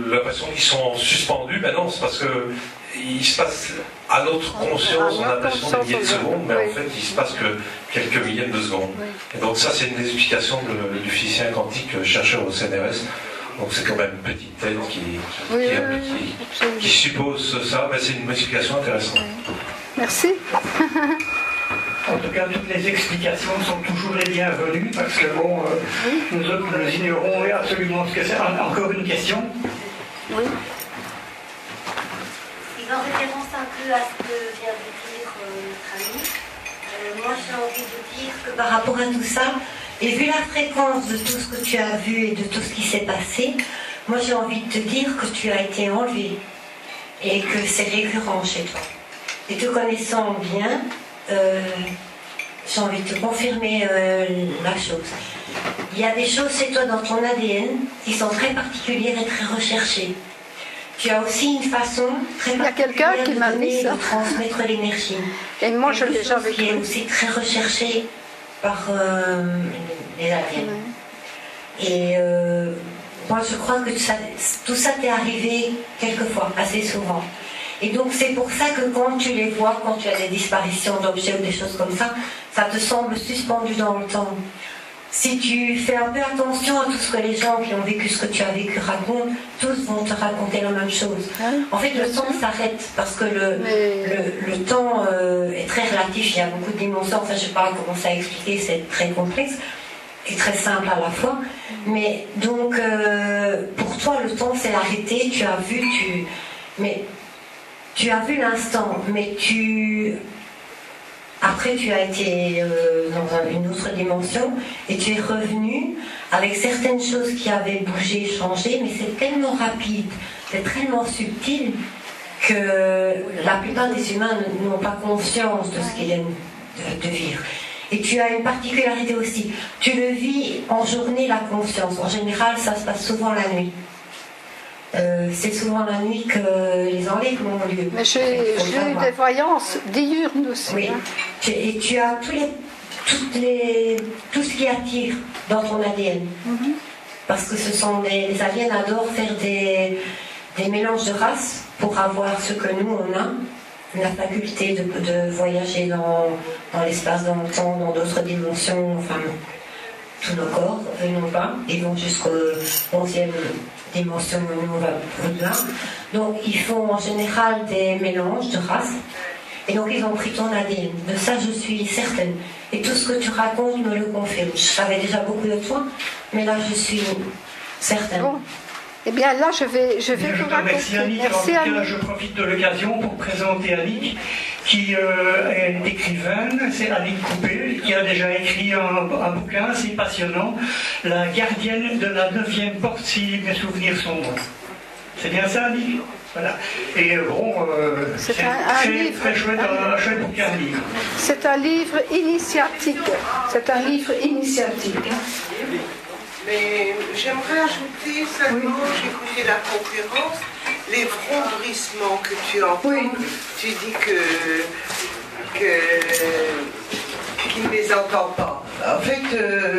l'impression qu'ils sont suspendus, non, c'est parce que il se passe à notre conscience, on a l'impression des milliers de secondes, mais en fait, il se passe que quelques millièmes de secondes. Et donc ça, c'est une des explications du physicien quantique chercheur au CNRS. Donc c'est quand même une petite tête qui suppose ça, mais c'est une explication intéressante. Oui. Merci. En tout cas, toutes les explications sont toujours les bienvenues, parce que nous autres, nous ignorons absolument ce que c'est. Encore une question? Oui. En référence un peu à ce que vient de dire notre ami, moi j'ai envie de dire que par rapport à tout ça, et vu la fréquence de tout ce que tu as vu et de tout ce qui s'est passé, moi j'ai envie de te dire que tu as été enlevé et que c'est récurrent chez toi. Et te connaissant bien, j'ai envie de te confirmer la chose. Il y a des choses chez toi dans ton ADN qui sont très particulières et très recherchées. Tu as aussi une façon très particulière de transmettre l'énergie. Et moi, je l'ai jamais qui est aussi très recherchée par les aliens. Et moi, je crois que tout ça t'est arrivé quelquefois, assez souvent. Et donc, c'est pour ça que quand tu les vois, quand tu as des disparitions d'objets ou des choses comme ça te semble suspendu dans le temps. Si tu fais un peu attention à tout ce que les gens qui ont vécu ce que tu as vécu racontent, tous vont te raconter la même chose. En fait, le temps s'arrête parce que le temps est très relatif. Il y a beaucoup de dimensions. Enfin, je ne sais pas comment ça expliquer, c'est très complexe et très simple à la fois. Mais donc, pour toi, le temps s'est arrêté. Tu as vu, tu as vu l'instant, mais après, tu as été dans une autre dimension et tu es revenu avec certaines choses qui avaient bougé, changé, mais c'est tellement rapide, c'est tellement subtil que la plupart des humains n'ont pas conscience de ce qu'ils viennent de vivre. Et tu as une particularité aussi. Tu le vis en journée, la conscience. En général, ça se passe souvent la nuit. C'est souvent la nuit que les enlèvements ont lieu. Mais j'ai eu des voyances diurnes aussi. Oui. Hein. Et tu as tout ce qui attire dans ton ADN. Parce que les aliens adorent faire des mélanges de races pour avoir ce que nous on a, la faculté de voyager dans l'espace, dans le temps, dans d'autres dimensions, enfin tous nos corps, non pas, ils vont jusqu'au 11e dimension, nous on va au-delà. Donc ils font en général des mélanges de races, et donc ils ont pris ton ADN. De ça je suis certaine. Et tout ce que tu racontes me le confirme. Je savais déjà beaucoup de toi, mais là je suis certaine. Bon. Eh bien là, je vais vous remercier Annick. Merci Annick. Je profite de l'occasion pour présenter Annick, qui est écrivaine, c'est Annick Coupé, qui a déjà écrit un bouquin assez passionnant, La gardienne de la 9e porte, si mes souvenirs sont bons. C'est bien ça, Annick? Voilà. Et bon, c'est très chouette, un chouette bouquin à lire. C'est un livre initiatique. C'est un livre initiatique. Mais j'aimerais ajouter seulement, j'ai écouté la conférence, les vrombissements que tu entends. Oui. Tu dis qu'il ne les entend pas. En fait,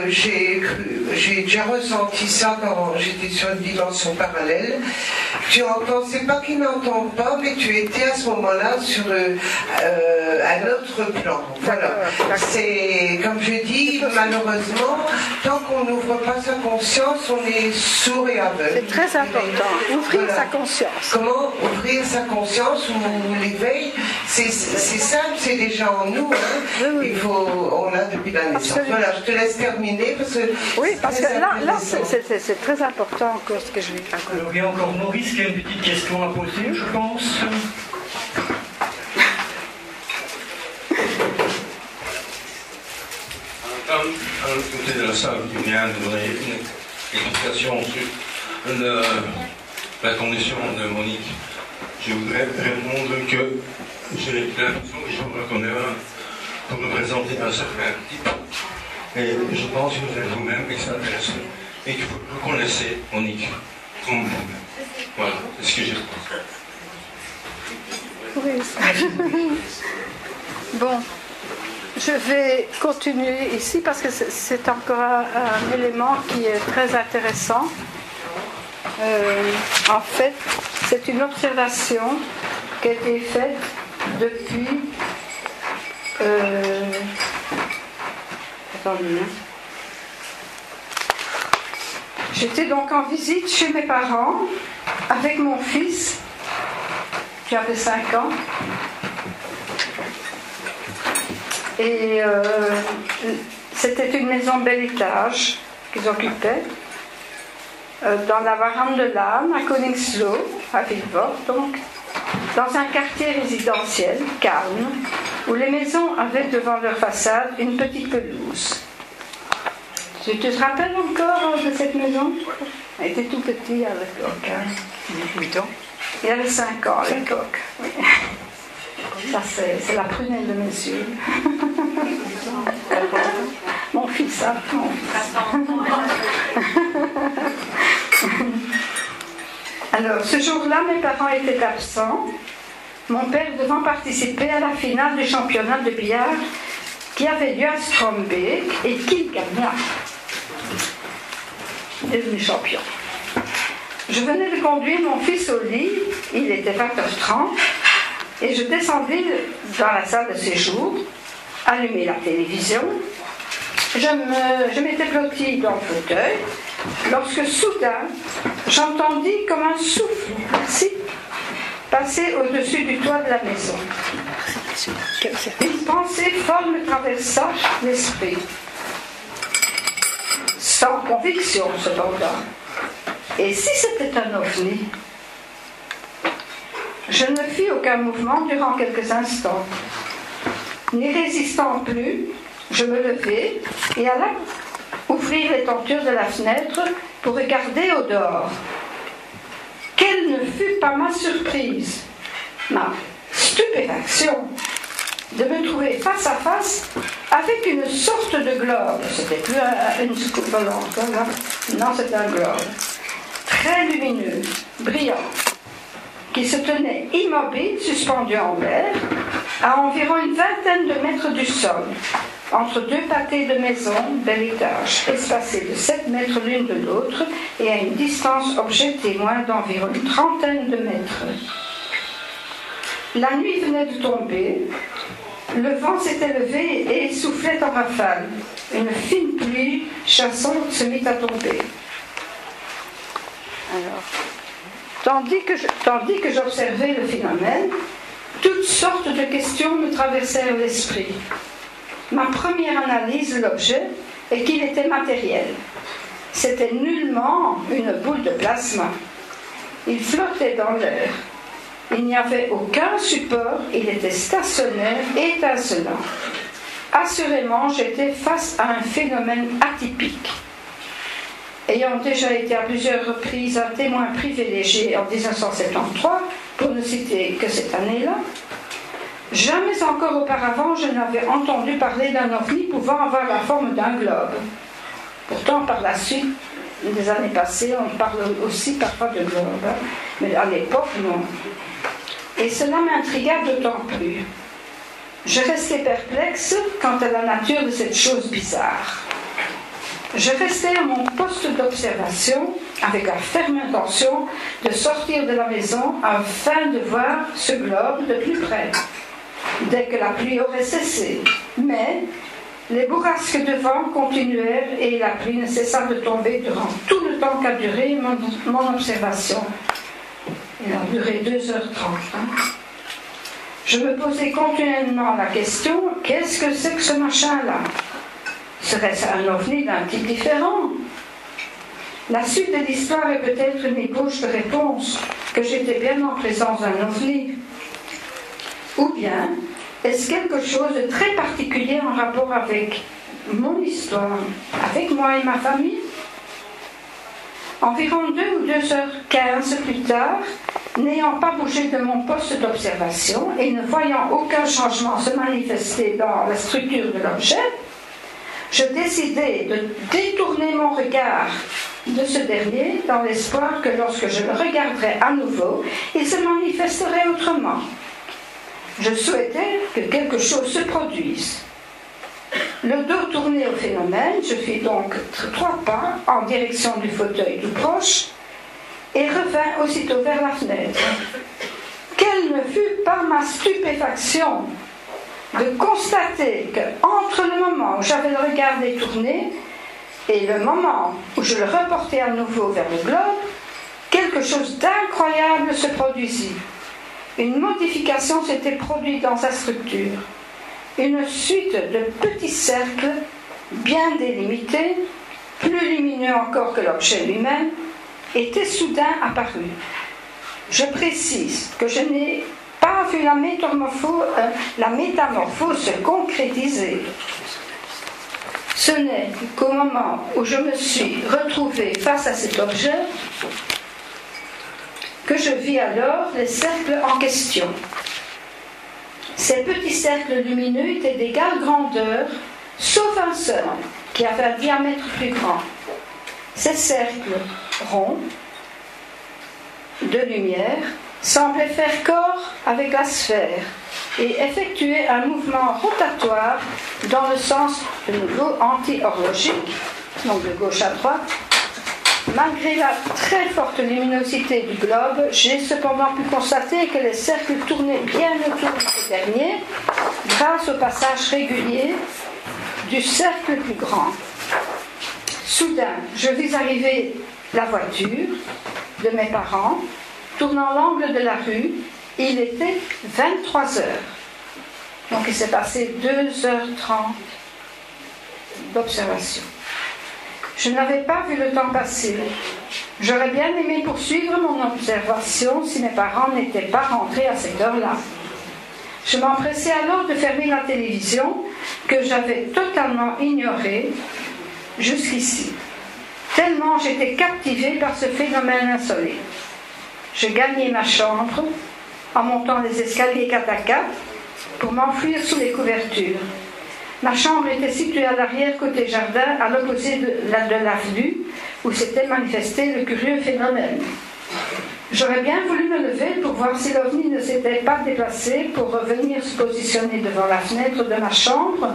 j'ai déjà ressenti ça quand j'étais sur une dimension parallèle. Tu entends, c'est pas qu'il n'entend pas, mais tu étais à ce moment-là sur un autre plan. Voilà. C'est, comme je dis, malheureusement, tant qu'on n'ouvre pas sa conscience, on est sourd et aveugle. C'est très important, ouvrir sa conscience. Comment ouvrir sa conscience ou l'éveil, c'est simple, c'est déjà en nous. Hein. Oui. On l'a depuis la naissance. Absolument. Voilà, je te laisse terminer parce que. Oui, parce que là c'est très important encore ce que je vais raconter. Alors, il y a encore Maurice qui a une petite question à poser, je pense. À l'autre côté de la salle, qui vient de donner une explication sur la condition de Monique, je voudrais répondre que j'ai l'impression que je me reconnais pour représenter un certain type. Et je pense que vous êtes vous-même extraterrestre et que vous reconnaissez Monique comme vous-même. Voilà, c'est ce que j'ai pensé. Oui. Bon, je vais continuer ici parce que c'est encore un élément qui est très intéressant. En fait, c'est une observation qui a été faite depuis... attendez. J'étais donc en visite chez mes parents avec mon fils, qui avait 5 ans. Et c'était une maison bel étage qu'ils occupaient, dans la Varande de l'Âne, à Koningslo, à Villevort, donc, dans un quartier résidentiel calme, où les maisons avaient devant leur façade une petite pelouse. Tu te rappelles encore de cette maison? Elle était tout petit à l'époque. Hein. 8 ans. Il avait 5 ans à l'époque. Oui. Ça, c'est la prunelle de mes yeux. Mon fils a Alors, ce jour-là, mes parents étaient absents. Mon père devant participer à la finale du championnat de billard qui avait lieu à Strombeek et qu'il gagna. Devenu champion. Je venais de conduire mon fils au lit, il était 20h30, et je descendis dans la salle de séjour, allumer la télévision. Je m'étais blottie dans le fauteuil, lorsque soudain, j'entendis comme un souffle, passer au-dessus du toit de la maison. Une pensée folle me traversa l'esprit. Sans conviction, cependant. Et si c'était un ovni? Je ne fis aucun mouvement durant quelques instants. N'y résistant plus, je me levai et alla ouvrir les tentures de la fenêtre pour regarder au dehors. Quelle ne fut pas ma surprise, ma stupéfaction, de me trouver face à face avec une sorte de globe. C'était plus une soucoupe volante, hein, non, c'était un globe. Très lumineux, brillant, qui se tenait immobile, suspendu en l'air, à environ une vingtaine de mètres du sol, entre deux pâtés de maisons bel étage, espacés de 7 mètres l'une de l'autre et à une distance objet témoin d'environ une trentaine de mètres. La nuit venait de tomber, le vent s'était levé et soufflait en rafale. Une fine pluie chassante se mit à tomber. Alors, tandis que j'observais le phénomène, toutes sortes de questions me traversèrent l'esprit. Ma première analyse de l'objet est qu'il était matériel. C'était nullement une boule de plasma. Il flottait dans l'air. Il n'y avait aucun support, il était stationnaire, étincelant. Assurément, j'étais face à un phénomène atypique. Ayant déjà été à plusieurs reprises un témoin privilégié en 1973, pour ne citer que cette année-là, jamais encore auparavant je n'avais entendu parler d'un ovni pouvant avoir la forme d'un globe. Pourtant, par la suite, des années passées, on parle aussi parfois de globe, hein, mais à l'époque, non. Et cela m'intrigua d'autant plus. Je restais perplexe quant à la nature de cette chose bizarre. Je restais à mon poste d'observation avec la ferme intention de sortir de la maison afin de voir ce globe de plus près, dès que la pluie aurait cessé. Mais les bourrasques de vent continuèrent et la pluie ne cessa de tomber durant tout le temps qu'a duré mon observation. Il a duré 2h30. Je me posais continuellement la question, qu'est-ce que c'est que ce machin-là? Serait-ce un ovni d'un type différent? La suite de l'histoire est peut-être une ébauche de réponse, que j'étais bien en présence d'un ovni. Ou bien, est-ce quelque chose de très particulier en rapport avec mon histoire, avec moi et ma famille? Environ 2 ou 2h15 plus tard, n'ayant pas bougé de mon poste d'observation et ne voyant aucun changement se manifester dans la structure de l'objet, je décidai de détourner mon regard de ce dernier dans l'espoir que lorsque je le regarderais à nouveau, il se manifesterait autrement. Je souhaitais que quelque chose se produise. Le dos tourné au phénomène, je fis donc 3 pas en direction du fauteuil tout proche et revins aussitôt vers la fenêtre. Quelle ne fut pas ma stupéfaction de constater qu'entre le moment où j'avais le regard détourné et le moment où je le reportais à nouveau vers le globe, quelque chose d'incroyable se produisit. Une modification s'était produite dans sa structure. Une suite de petits cercles bien délimités, plus lumineux encore que l'objet lui-même, était soudain apparu. Je précise que je n'ai pas vu la métamorphose se concrétiser. Ce n'est qu'au moment où je me suis retrouvée face à cet objet que je vis alors les cercles en question. Ces petits cercles lumineux étaient d'égale grandeur, sauf un seul, qui avait un diamètre plus grand. Ces cercles ronds de lumière semblaient faire corps avec la sphère et effectuer un mouvement rotatoire dans le sens de nouveau anti-horlogique, donc de gauche à droite. Malgré la très forte luminosité du globe, j'ai cependant pu constater que les cercles tournaient bien autour de ce dernier, grâce au passage régulier du cercle plus grand. Soudain, je vis arriver la voiture de mes parents, tournant l'angle de la rue. Il était 23 heures. Donc il s'est passé 2h30 d'observation. Je n'avais pas vu le temps passer. J'aurais bien aimé poursuivre mon observation si mes parents n'étaient pas rentrés à cette heure-là. Je m'empressais alors de fermer la télévision que j'avais totalement ignorée jusqu'ici, tellement j'étais captivée par ce phénomène insolite. Je gagnai ma chambre en montant les escaliers 4 à 4 pour m'enfuir sous les couvertures. Ma chambre était située à l'arrière côté jardin, à l'opposé de l'avenue, où s'était manifesté le curieux phénomène. J'aurais bien voulu me lever pour voir si l'OVNI ne s'était pas déplacé pour revenir se positionner devant la fenêtre de ma chambre,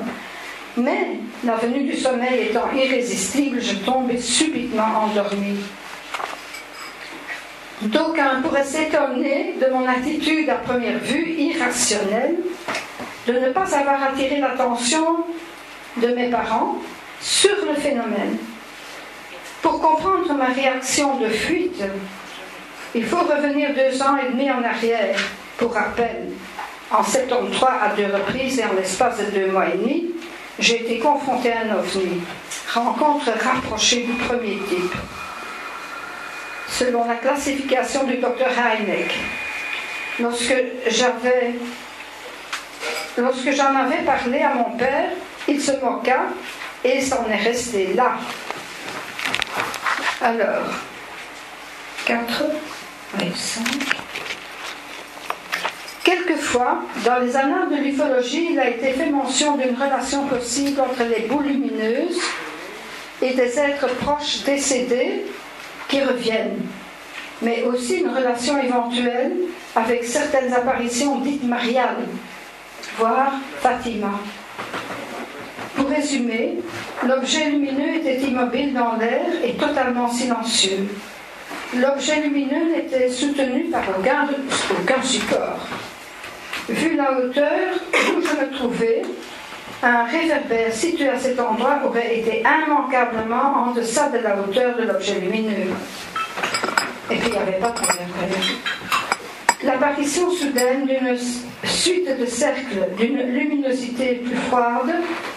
mais la venue du sommeil étant irrésistible, je tombais subitement endormie. D'aucuns pourraient s'étonner de mon attitude à première vue irrationnelle de ne pas avoir attiré l'attention de mes parents sur le phénomène. Pour comprendre ma réaction de fuite, il faut revenir 2 ans et demi en arrière. Pour rappel, en 73 à 2 reprises et en l'espace de 2 mois et demi, j'ai été confrontée à un OVNI, rencontre rapprochée du premier type. Selon la classification du Dr Hynek, lorsque j'en avais parlé à mon père, il se moqua et s'en est resté là. Alors, 4, 5. Quelquefois, dans les annales de l'ufologie, il a été fait mention d'une relation possible entre les boules lumineuses et des êtres proches décédés qui reviennent, mais aussi une relation éventuelle avec certaines apparitions dites mariales, voire Fatima. Pour résumer, l'objet lumineux était immobile dans l'air et totalement silencieux. L'objet lumineux n'était soutenu par aucun support. Vu la hauteur où je me trouvais, un réverbère situé à cet endroit aurait été immanquablement en deçà de la hauteur de l'objet lumineux. Et puis il n'y avait pas de réverbère. L'apparition soudaine d'une suite de cercles d'une luminosité plus froide,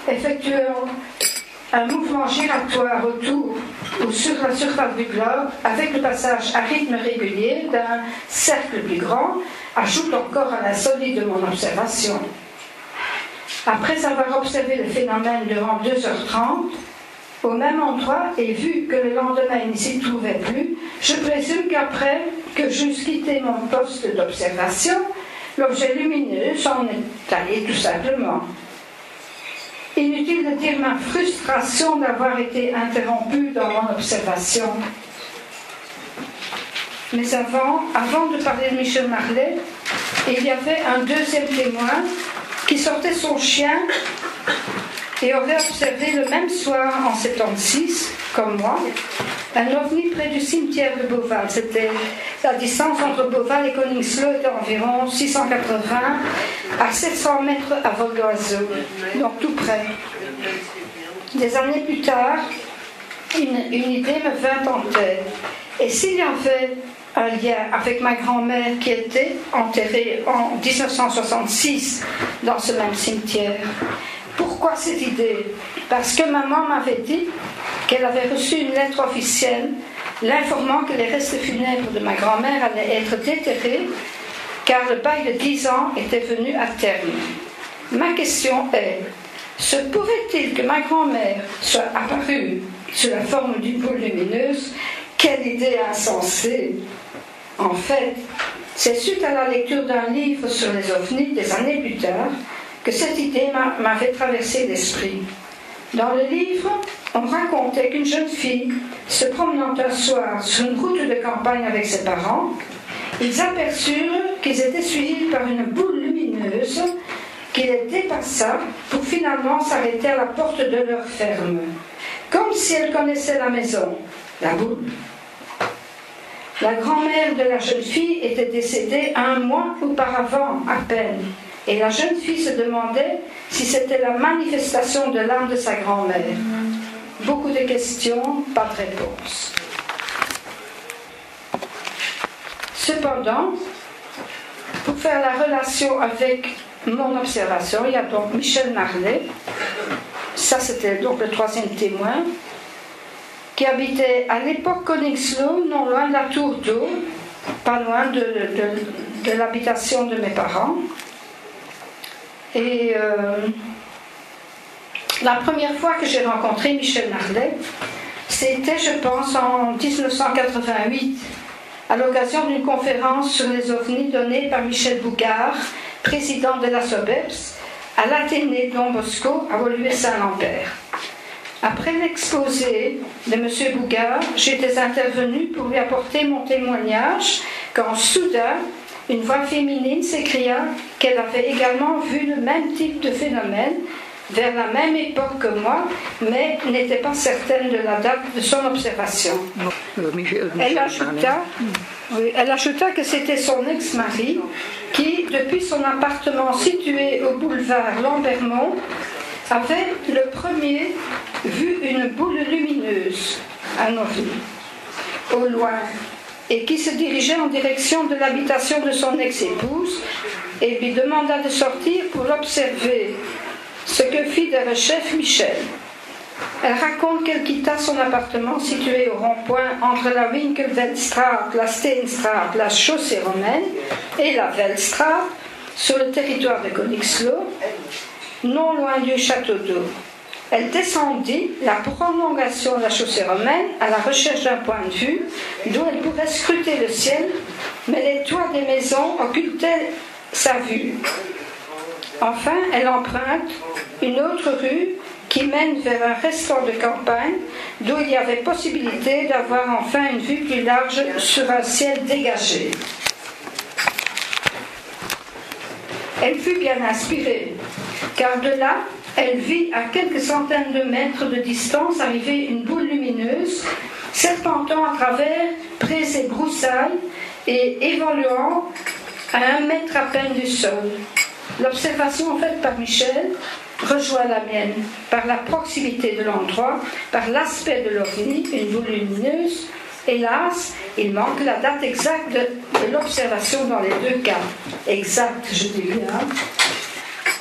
effectuant un mouvement giratoire autour ou sur la surface du globe, avec le passage à rythme régulier d'un cercle plus grand, ajoute encore à l'insolite de mon observation. Après avoir observé le phénomène durant 2h30, au même endroit, et vu que le lendemain il ne s'y trouvait plus, je présume qu'après que j'eusse quitté mon poste d'observation, l'objet lumineux s'en est allé tout simplement. Inutile de dire ma frustration d'avoir été interrompue dans mon observation. Mais avant de parler de Michel Marlet, il y avait un deuxième témoin qui sortait son chien et aurait observé le même soir en 76, comme moi, un ovni près du cimetière de Beauval. C'était la distance entre Beauval et Coningslo était environ 680 à 700 mètres à vol d'oiseau, donc tout près. Des années plus tard, une idée me vint en tête. Et s'il y avait un lien avec ma grand-mère qui était enterrée en 1966 dans ce même cimetière? Pourquoi cette idée? Parce que maman m'avait dit qu'elle avait reçu une lettre officielle l'informant que les restes funèbres de ma grand-mère allaient être déterrés car le bail de 10 ans était venu à terme. Ma question est, se pourrait-il que ma grand-mère soit apparue sous la forme d'une boule lumineuse? Quelle idée insensée! En fait, c'est suite à la lecture d'un livre sur les ovnis des années plus tard que cette idée m'avait traversé l'esprit. Dans le livre, on racontait qu'une jeune fille, se promenant un soir sur une route de campagne avec ses parents, ils aperçurent qu'ils étaient suivis par une boule lumineuse qui les dépassa pour finalement s'arrêter à la porte de leur ferme, comme si elle connaissait la maison, la boule. La grand-mère de la jeune fille était décédée 1 mois auparavant à peine. Et la jeune fille se demandait si c'était la manifestation de l'âme de sa grand-mère. Beaucoup de questions, pas de réponse. Cependant, pour faire la relation avec mon observation, il y a donc Michel Marlet, ça c'était donc le 3e témoin, qui habitait à l'époque Coningslo, non loin de la tour d'eau, pas loin de l'habitation de mes parents. Et la première fois que j'ai rencontré Michel Marlet, c'était, je pense, en 1988, à l'occasion d'une conférence sur les ovnis donnée par Michel Bougard, président de la SOBEPS, à l'Athénée Don Bosco à Woluwe-Saint-Lambert. Après l'exposé de M. Bougard, j'étais intervenue pour lui apporter mon témoignage quand soudain, une voix féminine s'écria qu'elle avait également vu le même type de phénomène vers la même époque que moi, mais n'était pas certaine de la date de son observation. Elle ajouta que c'était son ex-mari qui, depuis son appartement situé au boulevard Lambermont, avait le premier vu une boule lumineuse, un ovni, au loin, et qui se dirigeait en direction de l'habitation de son ex-épouse et lui demanda de sortir pour l'observer, ce que fit de chef Michel. Elle raconte qu'elle quitta son appartement situé au rond-point entre la Winkelveldstraat, la Steenstraat, la chaussée romaine et la Veldstraat, sur le territoire de Konixlo, non loin du château d'eau. Elle descendit la prolongation de la chaussée romaine à la recherche d'un point de vue d'où elle pourrait scruter le ciel, mais les toits des maisons occultaient sa vue. Enfin, elle emprunte une autre rue qui mène vers un restaurant de campagne d'où il y avait possibilité d'avoir enfin une vue plus large sur un ciel dégagé. Elle fut bien inspirée, car de là, elle vit à quelques centaines de mètres de distance arriver une boule lumineuse serpentant à travers prés et broussailles et évoluant à 1 mètre à peine du sol. L'observation faite par Michel rejoint la mienne par la proximité de l'endroit, par l'aspect de l'OVNI, une boule lumineuse. Hélas, il manque la date exacte de l'observation dans les deux cas. Exact, je dis bien.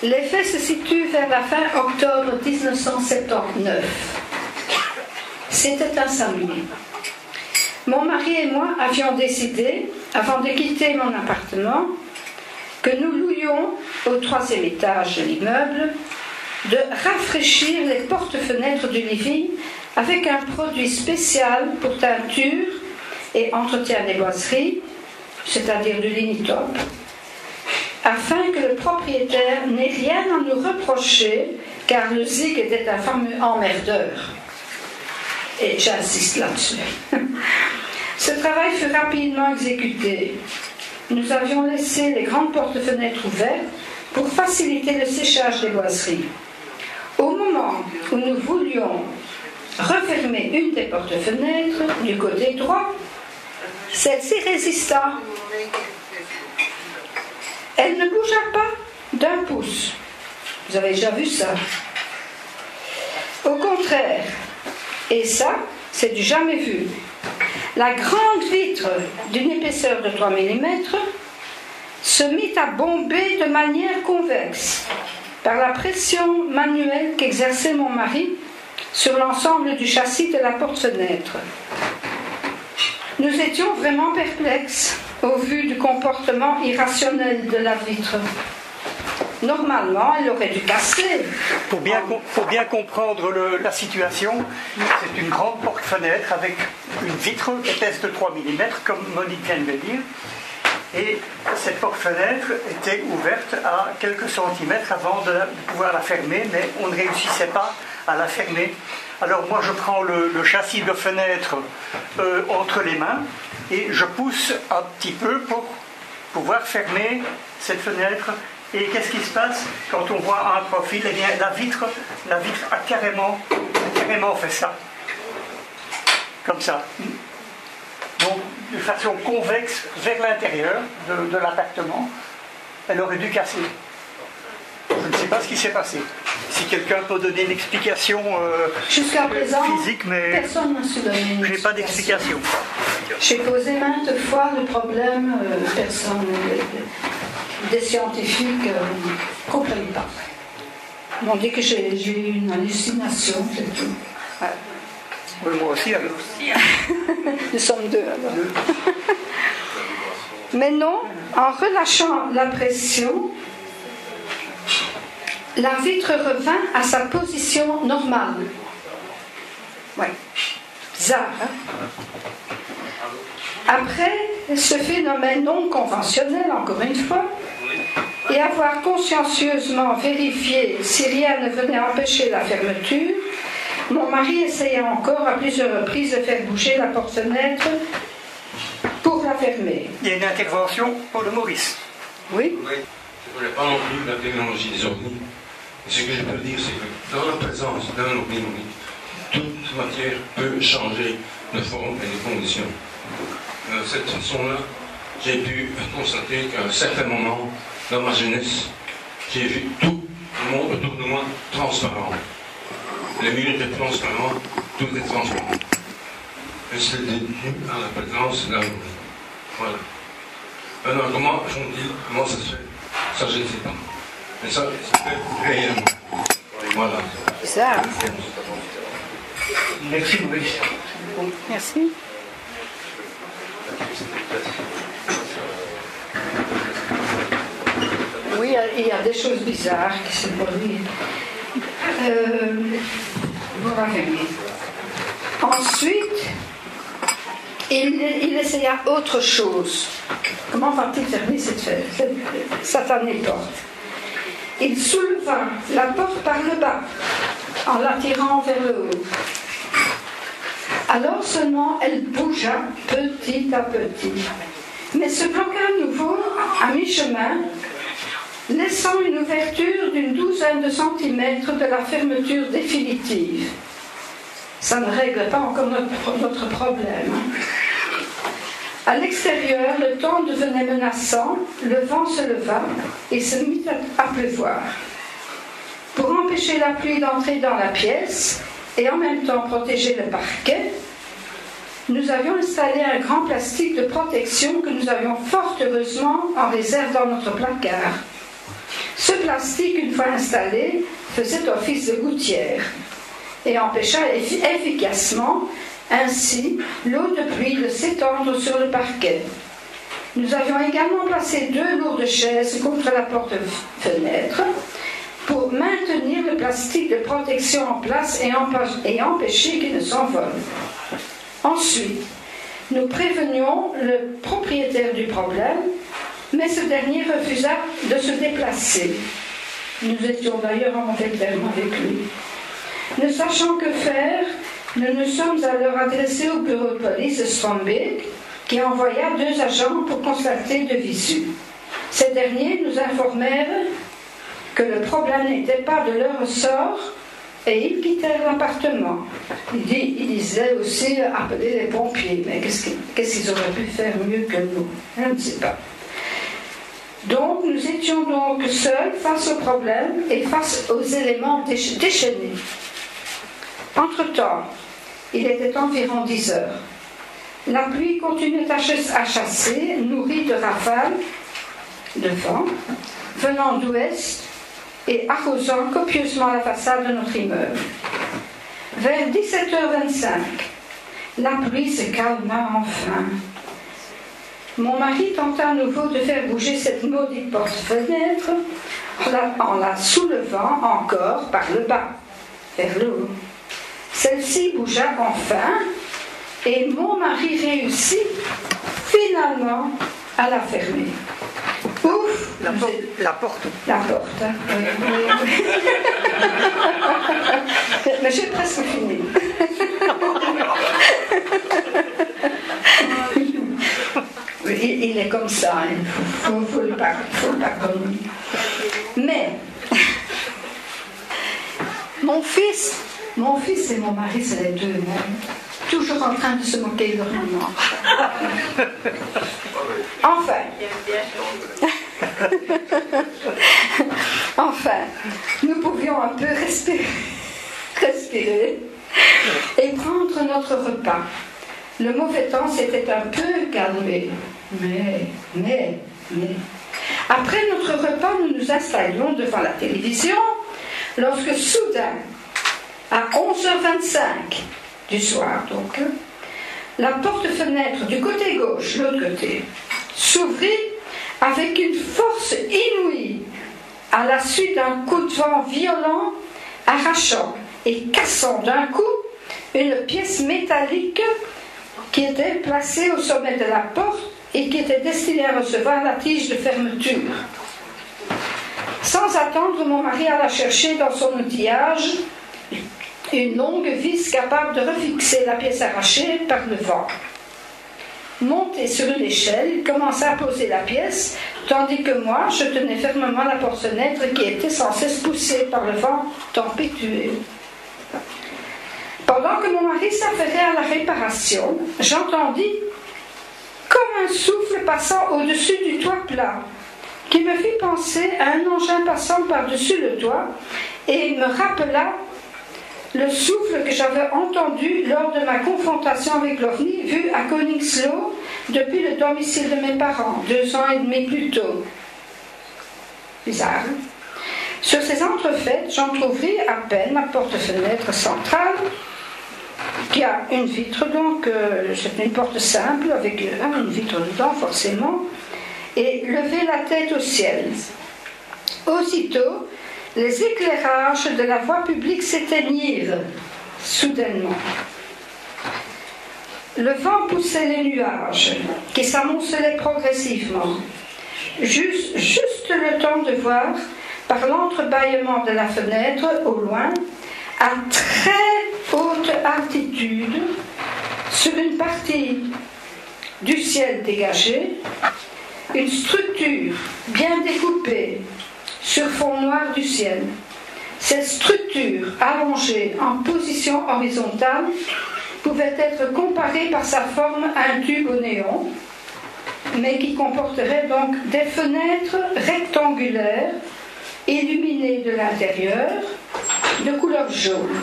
Les faits se situent vers la fin octobre 1979. C'était un samedi. Mon mari et moi avions décidé, avant de quitter mon appartement, que nous louions au 3e étage de l'immeuble, de rafraîchir les portes-fenêtres du living avec un produit spécial pour teinture et entretien des boiseries, c'est-à-dire du linitop, afin que le propriétaire n'ait rien à nous reprocher, car le zig était un fameux emmerdeur. Et j'insiste là-dessus. Ce travail fut rapidement exécuté. Nous avions laissé les grandes portes-fenêtres ouvertes pour faciliter le séchage des boiseries. Au moment où nous voulions refermer une des portes-fenêtres du côté droit, celle-ci résista. Elle ne bougea pas d'1 pouce. Vous avez déjà vu ça? Au contraire, et ça, c'est du jamais vu. La grande vitre d'une épaisseur de 3 mm se mit à bomber de manière convexe par la pression manuelle qu'exerçait mon mari sur l'ensemble du châssis de la porte-fenêtre. Nous étions vraiment perplexes au vu du comportement irrationnel de la vitre. Normalement, elle aurait dû casser. Pour bien comprendre la situation, c'est une grande porte-fenêtre avec une vitre épaisse de 3 mm, comme Monique vient de le dire. Et cette porte-fenêtre était ouverte à quelques centimètres avant de pouvoir la fermer, mais on ne réussissait pas à la fermer. Alors moi, je prends le châssis de fenêtre entre les mains et je pousse un petit peu pour pouvoir fermer cette fenêtre. Et qu'est-ce qui se passe quand on voit un profil? Eh bien, la vitre a carrément fait ça. Comme ça. Donc, de façon convexe vers l'intérieur de l'appartement, elle aurait dû casser. Je ne sais pas ce qui s'est passé. Si quelqu'un peut donner une explication jusqu'à présent, physique, mais personne n'a su donner une explication. Je n'ai pas d'explication. J'ai posé maintes fois le problème, personne, des scientifiques ne comprennent pas. Ils m'ont dit que j'ai eu une hallucination, c'est tout. Ouais. Oui, moi aussi, alors. Nous sommes deux, alors. Mais non, en relâchant la pression, la vitre revint à sa position normale. Ouais. Bizarre, hein? Après ce phénomène non conventionnel, encore une fois, et avoir consciencieusement vérifié si rien ne venait empêcher la fermeture, mon mari essaya encore à plusieurs reprises de faire bouger la porte-fenêtre pour la fermer. Il y a une intervention pour le Maurice. Oui. Oui, je ne connais pas non plus la technologie des ovnis. Ce que je peux dire, c'est que dans la présence d'un ovni, toute matière peut changer de forme et de condition. De cette façon-là, j'ai pu constater qu'à un certain moment, dans ma jeunesse, j'ai vu tout le monde autour de moi transparent. Les murs étaient transparents, tout est transparent. Et c'est dû à la présence d'un ovni. Voilà. Alors, comment ça se fait? Ça, je ne sais pas. Mais ça, c'était réellement. Voilà. Ça. Merci, Maurice. Merci. Oui, il y a des choses bizarres qui se produisent. Vous l'avez mis. Ensuite, il essaya autre chose. Comment va-t-il fermer cette satanée porte? Il souleva la porte par le bas, en la tirant vers le haut. Alors seulement elle bougea petit à petit, mais se bloqua à nouveau à mi-chemin, laissant une ouverture d'une douzaine de centimètres de la fermeture définitive. Ça ne règle pas encore notre problème. À l'extérieur, le temps devenait menaçant, le vent se leva et se mit à pleuvoir. Pour empêcher la pluie d'entrer dans la pièce et en même temps protéger le parquet, nous avions installé un grand plastique de protection que nous avions fort heureusement en réserve dans notre placard. Ce plastique, une fois installé, faisait office de gouttière et empêcha efficacement ainsi l'eau de pluie de s'étendre sur le parquet. Nous avions également placé 2 lourdes chaises contre la porte-fenêtre pour maintenir le plastique de protection en place et empêcher qu'il ne s'envole. Ensuite, nous prévenions le propriétaire du problème, mais ce dernier refusa de se déplacer. Nous étions d'ailleurs en mauvais terme avec lui. Ne sachant que faire, nous nous sommes alors adressés au bureau de police de Strombeek, qui envoya 2 agents pour constater de visu. Ces derniers nous informèrent que le problème n'était pas de leur ressort et ils quittèrent l'appartement. Ils disaient aussi appeler les pompiers, mais qu'est-ce qu'ils auraient pu faire mieux que nous? Je ne sais pas. Donc nous étions donc seuls face au problème et face aux éléments déchaînés. Entre-temps, il était environ 10 heures. La pluie continuait à chasser, nourrie de rafales de vent, venant d'ouest et arrosant copieusement la façade de notre immeuble. Vers 17h25, la pluie se calma enfin. Mon mari tenta à nouveau de faire bouger cette maudite porte-fenêtre en la soulevant encore par le bas, vers le haut. Celle-ci bougea enfin et mon mari réussit finalement à la fermer. Ouf! La porte. La porte, hein. Oui. Mais j'ai presque fini. Il est comme ça, il faut le pardonner. Mais mon fils et mon mari, c'est les deux mêmes, toujours en train de se moquer de moi. Enfin, nous pouvions un peu respirer et prendre notre repas. Le mauvais temps s'était un peu calmé, mais... Après notre repas, nous nous installions devant la télévision, lorsque soudain, à 11h25 du soir, donc, la porte-fenêtre du côté gauche, l'autre côté, s'ouvrit avec une force inouïe, à la suite d'un coup de vent violent, arrachant et cassant d'un coup une pièce métallique qui était placée au sommet de la porte et qui était destinée à recevoir la tige de fermeture. Sans attendre, mon mari alla chercher dans son outillage une longue vis capable de refixer la pièce arrachée par le vent. Monté sur une échelle, il commença à poser la pièce, tandis que moi, je tenais fermement la porte-fenêtre qui était sans cesse poussée par le vent tempétueux. Pendant que mon mari s'affairait à la réparation, j'entendis comme un souffle passant au-dessus du toit plat, qui me fit penser à un engin passant par-dessus le toit et me rappela le souffle que j'avais entendu lors de ma confrontation avec l'OVNI vu à Koningslo depuis le domicile de mes parents, 2 ans et demi plus tôt. Bizarre. Sur ces entrefaites, j'entrouvris à peine la porte-fenêtre centrale, qui a une vitre, donc c'est une porte simple avec une vitre dedans forcément, et lever la tête au ciel. Aussitôt, les éclairages de la voie publique s'éteignirent soudainement. Le vent poussait les nuages qui s'amoncelaient progressivement. Juste le temps de voir, par l'entrebâillement de la fenêtre au loin, à très haute altitude, sur une partie du ciel dégagé, une structure bien découpée sur fond noir du ciel. Cette structure allongée en position horizontale pouvait être comparée par sa forme à un tube au néon, mais qui comporterait donc des fenêtres rectangulaires illuminées de l'intérieur de couleur jaune.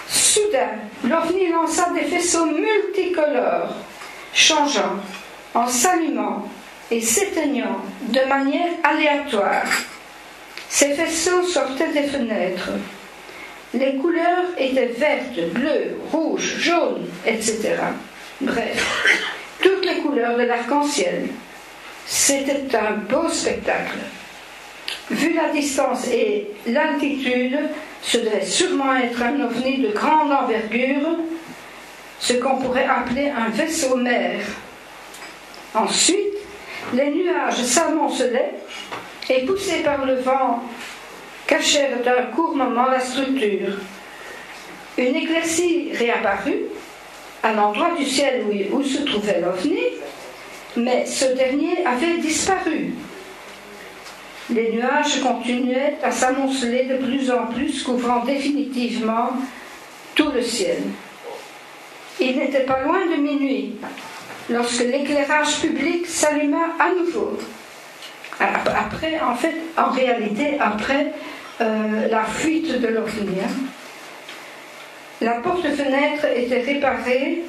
Soudain, l'OVNI lança des faisceaux multicolores, changeant, en s'allumant et s'éteignant de manière aléatoire. Ces faisceaux sortaient des fenêtres. Les couleurs étaient vertes, bleues, rouges, jaunes, etc. Bref, toutes les couleurs de l'arc-en-ciel. C'était un beau spectacle. Vu la distance et l'altitude, ce devait sûrement être un ovni de grande envergure, ce qu'on pourrait appeler un vaisseau mère. Ensuite, les nuages s'amoncelaient et poussés par le vent, cachèrent d'un court moment la structure. Une éclaircie réapparut à l'endroit du ciel où se trouvait l'OVNI, mais ce dernier avait disparu. Les nuages continuaient à s'amonceler de plus en plus, couvrant définitivement tout le ciel. Il n'était pas loin de minuit, lorsque l'éclairage public s'alluma à nouveau. Après, en réalité, après la fuite de l'OVNI. La porte-fenêtre était réparée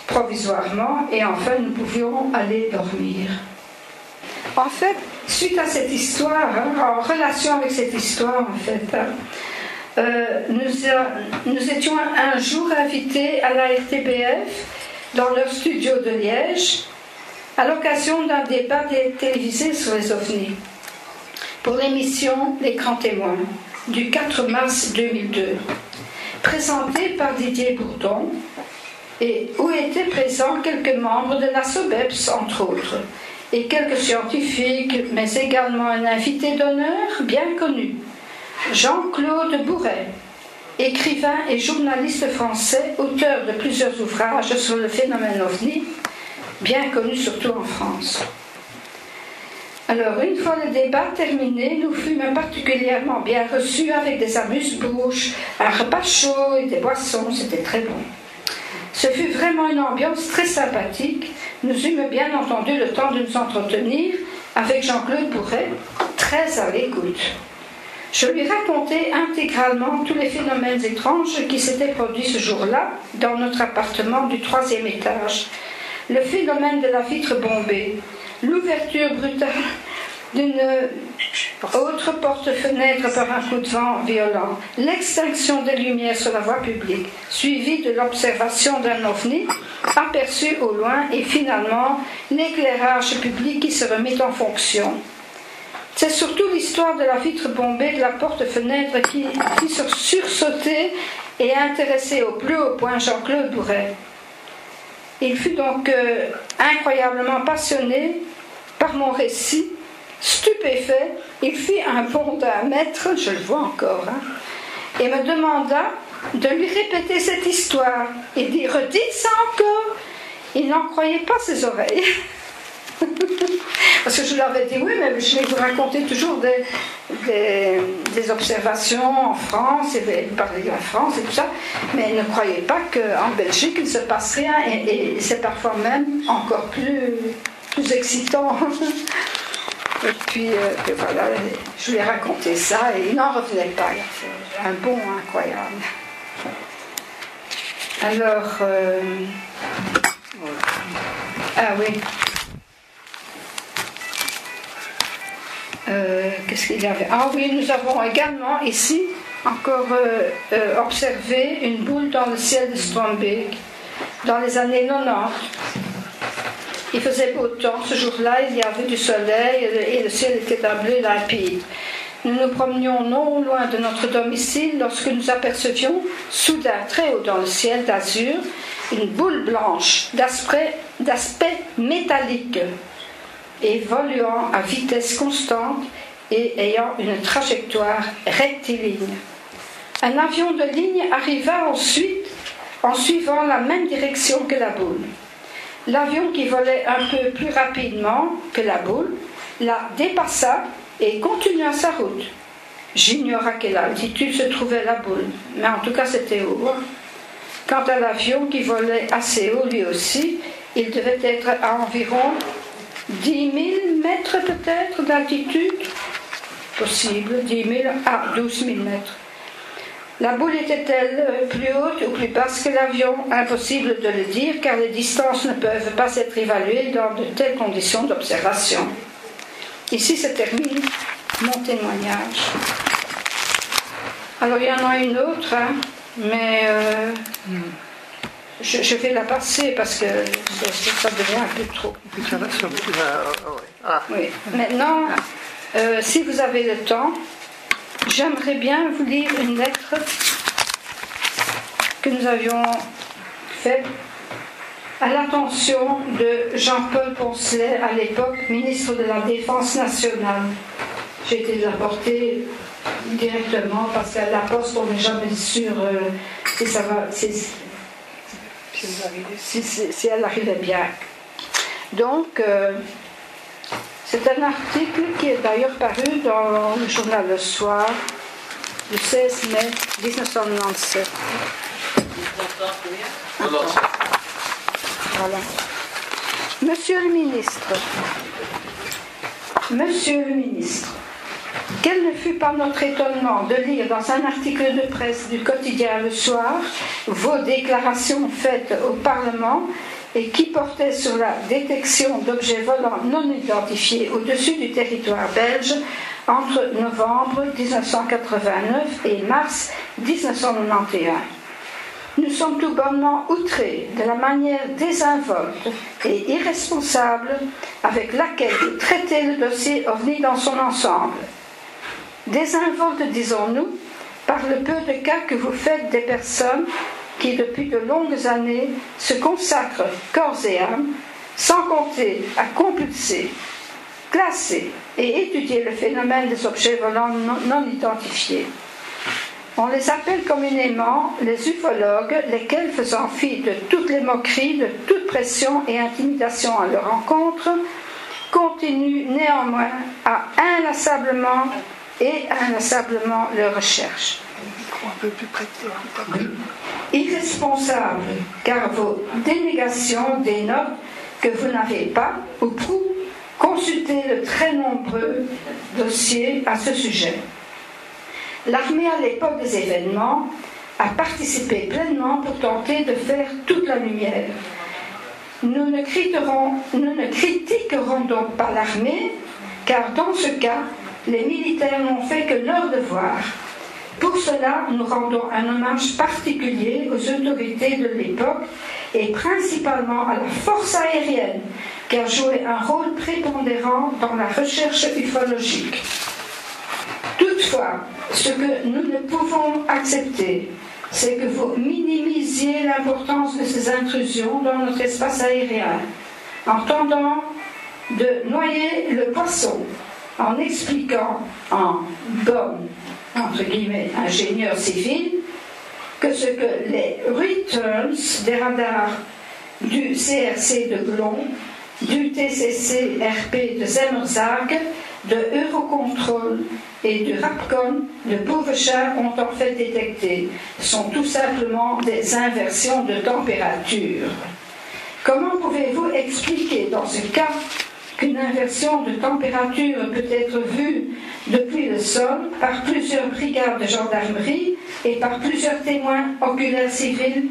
provisoirement et enfin nous pouvions aller dormir. En fait, suite à cette histoire, en relation avec cette histoire, nous étions un jour invités à la RTBF dans leur studio de Liège à l'occasion d'un débat télévisé sur les OVNI pour l'émission Les Grands Témoins du 4 mars 2002, présentée par Didier Bourdon et où étaient présents quelques membres de la SOBEPS, entre autres, et quelques scientifiques, mais également un invité d'honneur bien connu, Jean-Claude Bourret, écrivain et journaliste français, auteur de plusieurs ouvrages sur le phénomène OVNI, bien connu surtout en France. Alors, une fois le débat terminé, nous fûmes particulièrement bien reçus avec des amuse-bouches, un repas chaud et des boissons, c'était très bon. Ce fut vraiment une ambiance très sympathique. Nous eûmes bien entendu le temps de nous entretenir avec Jean-Claude Bourret, très à l'écoute. Je lui racontai intégralement tous les phénomènes étranges qui s'étaient produits ce jour-là dans notre appartement du 3e étage. Le phénomène de la vitre bombée, l'ouverture brutale d'une autre porte-fenêtre par un coup de vent violent, l'extinction des lumières sur la voie publique, suivie de l'observation d'un OVNI aperçu au loin et finalement l'éclairage public qui se remet en fonction. C'est surtout l'histoire de la vitre bombée de la porte-fenêtre qui fit sursauter et intéresser au plus haut point Jean-Claude Bourret. Il fut donc incroyablement passionné par mon récit, stupéfait Il fit un bond d'1 mètre, je le vois encore, hein, et me demanda de lui répéter cette histoire. Il dit, redis ça encore. Il n'en croyait pas ses oreilles. Parce que je lui avais dit, oui, mais je vais vous raconter toujours des observations en France, et parler de la France et tout ça, mais il ne croyait pas qu'en Belgique, il ne se passe rien, et c'est parfois même encore plus excitant. Et puis voilà, je lui ai raconté ça, et il n'en revenait pas. Il a fait un bond incroyable. Alors, ah oui. Qu'est-ce qu'il y avait? Ah oui, nous avons également ici encore observé une boule dans le ciel de Strombeek dans les années 90. Il faisait beau temps ce jour-là, il y avait du soleil et le ciel était d'un bleu limpide. Nous nous promenions non loin de notre domicile lorsque nous apercevions, soudain très haut dans le ciel d'azur, une boule blanche d'aspect métallique, évoluant à vitesse constante et ayant une trajectoire rectiligne. Un avion de ligne arriva ensuite en suivant la même direction que la boule. L'avion, qui volait un peu plus rapidement que la boule, la dépassa et continua sa route. J'ignore à quelle altitude se trouvait la boule, mais en tout cas c'était haut. Quant à l'avion, qui volait assez haut lui aussi, il devait être à environ 10 000 mètres peut-être d'altitude, possible, 10 000 à 12 000 mètres. La boule était-elle plus haute ou plus basse que l'avion? Impossible de le dire, car les distances ne peuvent pas être évaluées dans de telles conditions d'observation. Ici se termine mon témoignage. Alors il y en a une autre, hein, mais je vais la passer parce que ça devient un peu trop. Oui. Maintenant, si vous avez le temps, j'aimerais bien vous lire une lettre que nous avions faite à l'attention de Jean-Paul Poncelet, à l'époque ministre de la Défense nationale. J'ai été l'apporter directement parce qu'à la poste, on n'est jamais sûr si ça va, si elle arrivait bien. Donc, c'est un article qui est d'ailleurs paru dans le journal Le Soir, le 16 mai 1997. Voilà. Monsieur le ministre, quel ne fut pas notre étonnement de lire dans un article de presse du quotidien Le Soir vos déclarations faites au Parlement et qui portaient sur la détection d'objets volants non identifiés au-dessus du territoire belge entre novembre 1989 et mars 1991. Nous sommes tout bonnement outrés de la manière désinvolte et irresponsable avec laquelle vous traitez le dossier OVNI dans son ensemble. Désinvolte, disons-nous, par le peu de cas que vous faites des personnes qui, depuis de longues années, se consacrent corps et âme, sans compter à compulser, classer et étudier le phénomène des objets volants non identifiés. On les appelle communément les ufologues, lesquels, faisant fi de toutes les moqueries, de toute pression et intimidation à leur encontre, continuent néanmoins à inlassablement leurs recherches. Irresponsable, car vos dénégations dénotent que vous n'avez pas, ou prou, consulté de très nombreux dossiers à ce sujet. L'armée, à l'époque des événements, a participé pleinement pour tenter de faire toute la lumière. Nous ne critiquerons donc pas l'armée, car dans ce cas, les militaires n'ont fait que leur devoir. Pour cela, nous rendons un hommage particulier aux autorités de l'époque et principalement à la force aérienne, qui a joué un rôle prépondérant dans la recherche ufologique. Toutefois, ce que nous ne pouvons accepter, c'est que vous minimisiez l'importance de ces intrusions dans notre espace aérien, en tentant de noyer le poisson, en expliquant en bon, entre guillemets, ingénieur civil, que ce que les returns des radars du CRC de Glon, du TCC RP de Zemmerzag, de Eurocontrol et du Rapcon de Bouvechard ont en fait détecté sont tout simplement des inversions de température. Comment pouvez-vous expliquer dans ce cas qu'une inversion de température peut être vue depuis le sol par plusieurs brigades de gendarmerie et par plusieurs témoins oculaires civils?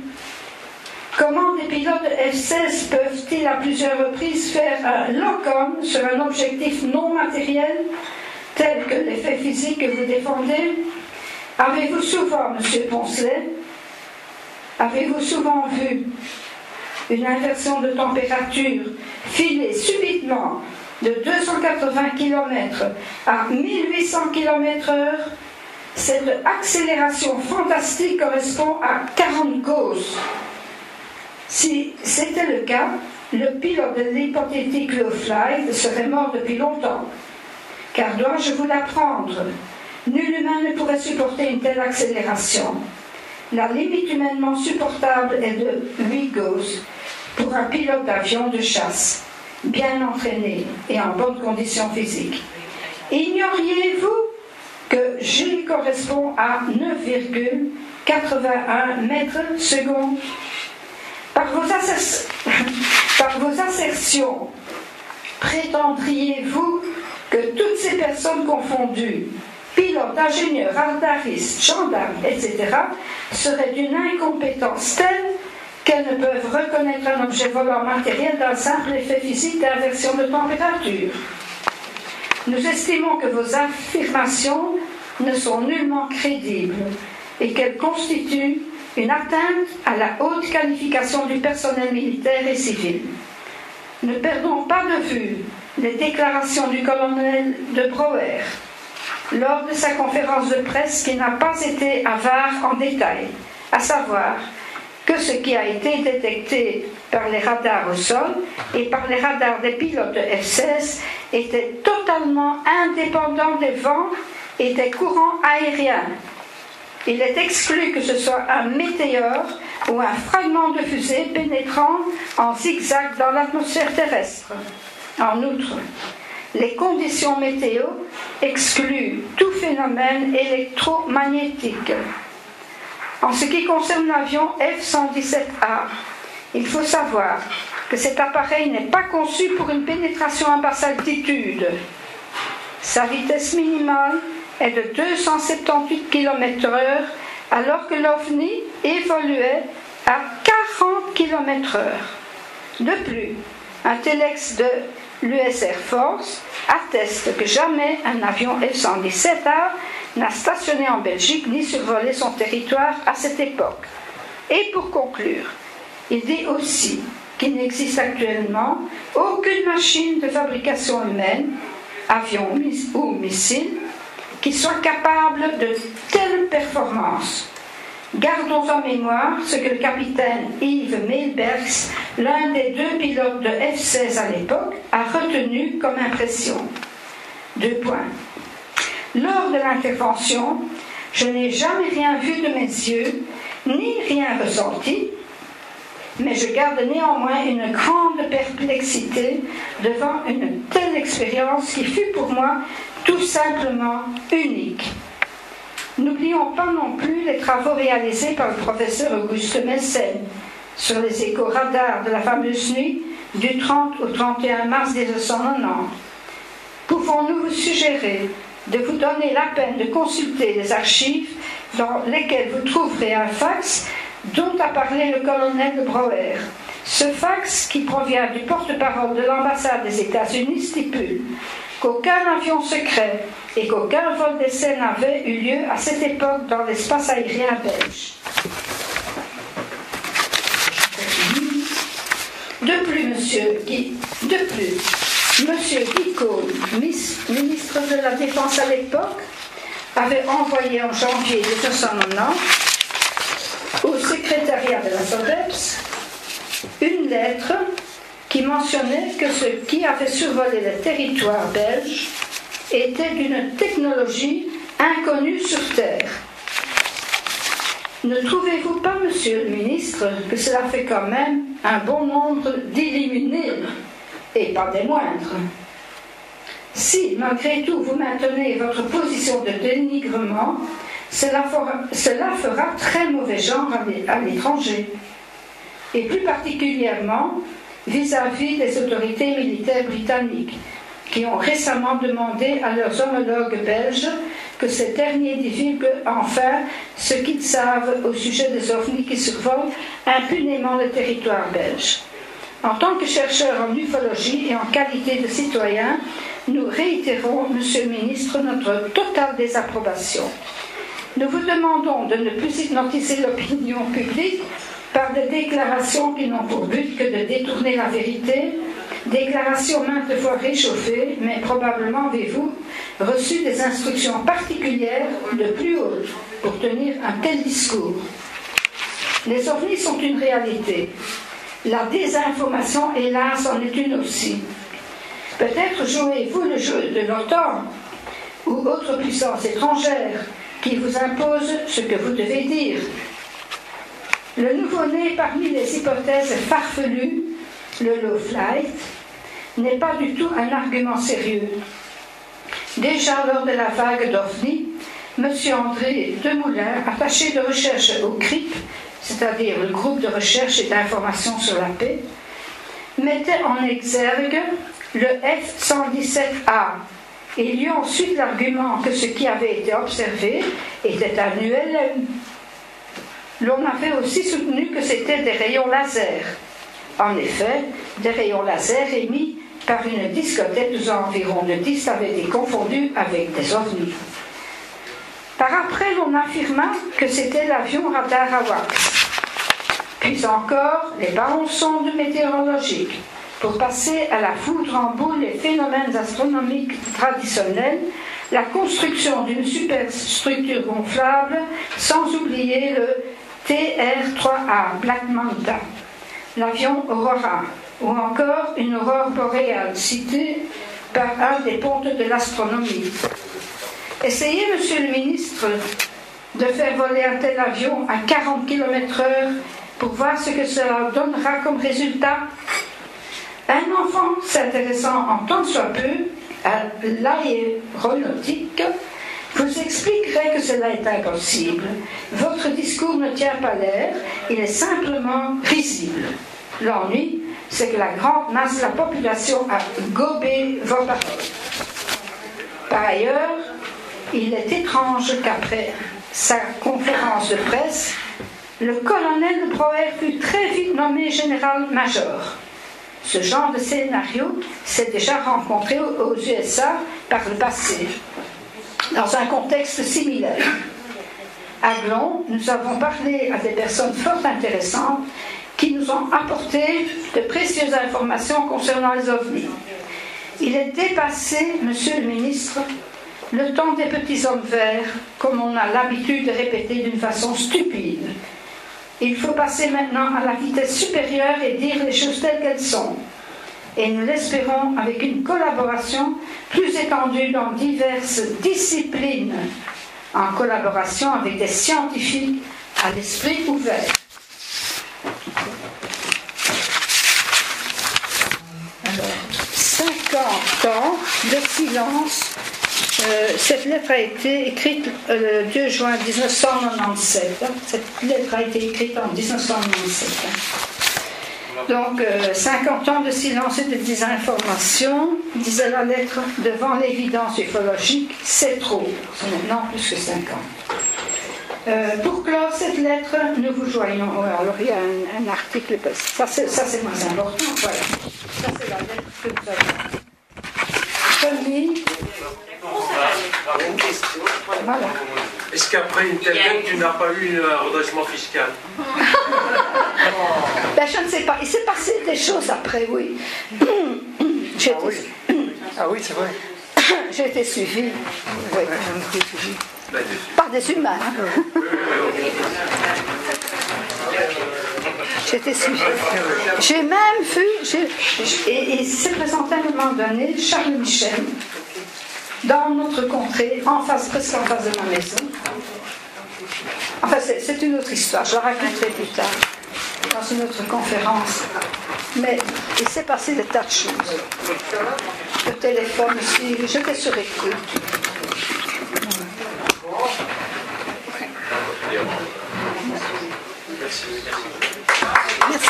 Comment des pilotes de F-16 peuvent-ils à plusieurs reprises faire un lock-on sur un objectif non matériel tel que l'effet physique que vous défendez? Avez-vous souvent, M. Poncelet, avez-vous souvent vu une inversion de température filer subitement de 280 km à 1800 km/h? Cette accélération fantastique correspond à 40 causes. Si c'était le cas, le pilote de l'hypothétique low flight serait mort depuis longtemps. Car dois-je vous l'apprendre, nul humain ne pourrait supporter une telle accélération. La limite humainement supportable est de 8 gauss pour un pilote d'avion de chasse, bien entraîné et en bonne condition physique. Ignoriez-vous que G correspond à 9,81 mètres secondes? Par vos assertions, prétendriez-vous que toutes ces personnes confondues, pilotes, ingénieurs, radaristes, gendarmes, etc., seraient d'une incompétence telle qu'elles ne peuvent reconnaître un objet volant matériel d'un simple effet physique d'inversion de température? Nous estimons que vos affirmations ne sont nullement crédibles et qu'elles constituent une atteinte à la haute qualification du personnel militaire et civil. Ne perdons pas de vue les déclarations du colonel de Brouwer lors de sa conférence de presse qui n'a pas été avare en détail, à savoir que ce qui a été détecté par les radars au sol et par les radars des pilotes de F-16 était totalement indépendant des vents et des courants aériens. Il est exclu que ce soit un météore ou un fragment de fusée pénétrant en zigzag dans l'atmosphère terrestre. En outre, les conditions météo excluent tout phénomène électromagnétique. En ce qui concerne l'avion F-117A, il faut savoir que cet appareil n'est pas conçu pour une pénétration à basse altitude. Sa vitesse minimale est de 278 km/h alors que l'OVNI évoluait à 40 km/h. De plus, un téléx de l'US Air Force atteste que jamais un avion F-117A n'a stationné en Belgique ni survolé son territoire à cette époque. Et pour conclure, il dit aussi qu'il n'existe actuellement aucune machine de fabrication humaine, avion ou missile, qui soit capable de telles performances. Gardons en mémoire ce que le capitaine Yves Meilbergs, l'un des 2 pilotes de F-16 à l'époque, a retenu comme impression. 2 points. Lors de l'intervention, je n'ai jamais rien vu de mes yeux, ni rien ressenti, mais je garde néanmoins une grande perplexité devant une telle expérience qui fut pour moi tout simplement unique. N'oublions pas non plus les travaux réalisés par le professeur Auguste Messen sur les écho-radars de la fameuse nuit du 30 au 31 mars 1990. Pouvons-nous vous suggérer de vous donner la peine de consulter les archives dans lesquelles vous trouverez un fax dont a parlé le colonel de Brouwer. Ce fax, qui provient du porte-parole de l'ambassade des États-Unis, stipule qu'aucun avion secret et qu'aucun vol d'essai n'avait eu lieu à cette époque dans l'espace aérien belge. De plus, Monsieur Guy Cohn, ministre de la Défense à l'époque, avait envoyé en janvier 1990 au secrétariat de la SODEPS une lettre qui mentionnait que ceux qui avaient survolé le territoire belge était d'une technologie inconnue sur Terre. Ne trouvez-vous pas, monsieur le ministre, que cela fait quand même un bon nombre d'illuminés, et pas des moindres? Si, malgré tout, vous maintenez votre position de dénigrement, cela fera très mauvais genre à l'étranger, et plus particulièrement vis-à-vis des autorités militaires britanniques, qui ont récemment demandé à leurs homologues belges que ces derniers divulguent enfin ce qu'ils savent au sujet des ovnis qui survolent impunément le territoire belge. En tant que chercheurs en ufologie et en qualité de citoyens, nous réitérons, Monsieur le Ministre, notre totale désapprobation. Nous vous demandons de ne plus hypnotiser l'opinion publique par des déclarations qui n'ont pour but que de détourner la vérité, déclarations maintes fois réchauffées, mais probablement avez-vous reçu des instructions particulières de plus haut pour tenir un tel discours. Les ovnis sont une réalité. La désinformation, hélas, en est une aussi. Peut-être jouez-vous le jeu de l'OTAN ou autre puissance étrangère qui vous impose ce que vous devez dire. Le nouveau-né parmi les hypothèses farfelues, le low flight, n'est pas du tout un argument sérieux. Déjà lors de la vague d'OVNI, M. André Demoulin, attaché de recherche au CRIP, c'est-à-dire le groupe de recherche et d'information sur la paix, mettait en exergue le F-117A et il y a ensuite l'argument que ce qui avait été observé était un ULM. L'on avait aussi soutenu que c'était des rayons laser. En effet, des rayons laser émis par une discothèque d'où environ de 10 avaient été confondus avec des ovnis. Par après, l'on affirma que c'était l'avion radar AWACS. Puis encore, les ballons sondes météorologiques. Pour passer à la foudre en boule les phénomènes astronomiques traditionnels, la construction d'une superstructure gonflable, sans oublier le TR-3A, Black Manta, l'avion Aurora, ou encore une aurore boréale citée par un des pontes de l'astronomie. Essayez, monsieur le ministre, de faire voler un tel avion à 40 km/h pour voir ce que cela donnera comme résultat. Un enfant s'intéressant en tant soit peu à l'aéronautique vous expliquerait que cela est impossible. Votre discours ne tient pas l'air, il est simplement risible. L'ennui, c'est que la grande masse de la population a gobé vos paroles. Par ailleurs, il est étrange qu'après sa conférence de presse, le colonel de Brouwer fut très vite nommé général-major. Ce genre de scénario s'est déjà rencontré aux USA par le passé, dans un contexte similaire. À Glon, nous avons parlé à des personnes fort intéressantes qui nous ont apporté de précieuses informations concernant les ovnis. Il est dépassé, monsieur le ministre, le temps des petits hommes verts, comme on a l'habitude de répéter d'une façon stupide. Il faut passer maintenant à la vitesse supérieure et dire les choses telles qu'elles sont. Et nous l'espérons avec une collaboration plus étendue dans diverses disciplines, en collaboration avec des scientifiques à l'esprit ouvert. Alors, 50 ans de silence. Cette lettre a été écrite le 2 juin 1997. Cette lettre a été écrite en 1997. Donc, 50 ans de silence et de désinformation, disait la lettre, devant l'évidence ufologique, c'est trop. C'est maintenant plus que 5 ans. Pour clore cette lettre, nous vous joignons. Alors, il y a un article, ça c'est moins important. Voilà. Ça, c'est la lettre que vous avez remis. Voilà. Est-ce qu'après une telle lettre, tu n'as pas eu un redressement fiscal? Ben, je ne sais pas. Il s'est passé des choses après, oui. Ah oui, c'est vrai. J'ai été suivie. Oui. Par des humains. Hein. J'ai été suivie. J'ai même vu, et il s'est présenté à un moment donné, Charles Michel, dans notre contrée, presque en face de ma maison. Enfin, c'est une autre histoire, je la raconterai plus tard, dans une autre conférence. Mais il s'est passé des tas de choses. Le téléphone aussi, j'étais sur écoute. Merci.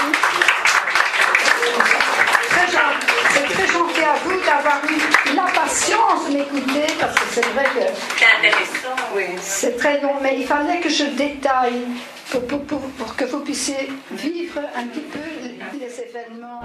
C'est très gentil à vous d'avoir eu la patience de m'écouter, parce que c'est vrai que C'est intéressant. oui, c'est très long, mais il fallait que je détaille pour que vous puissiez vivre un petit peu les événements.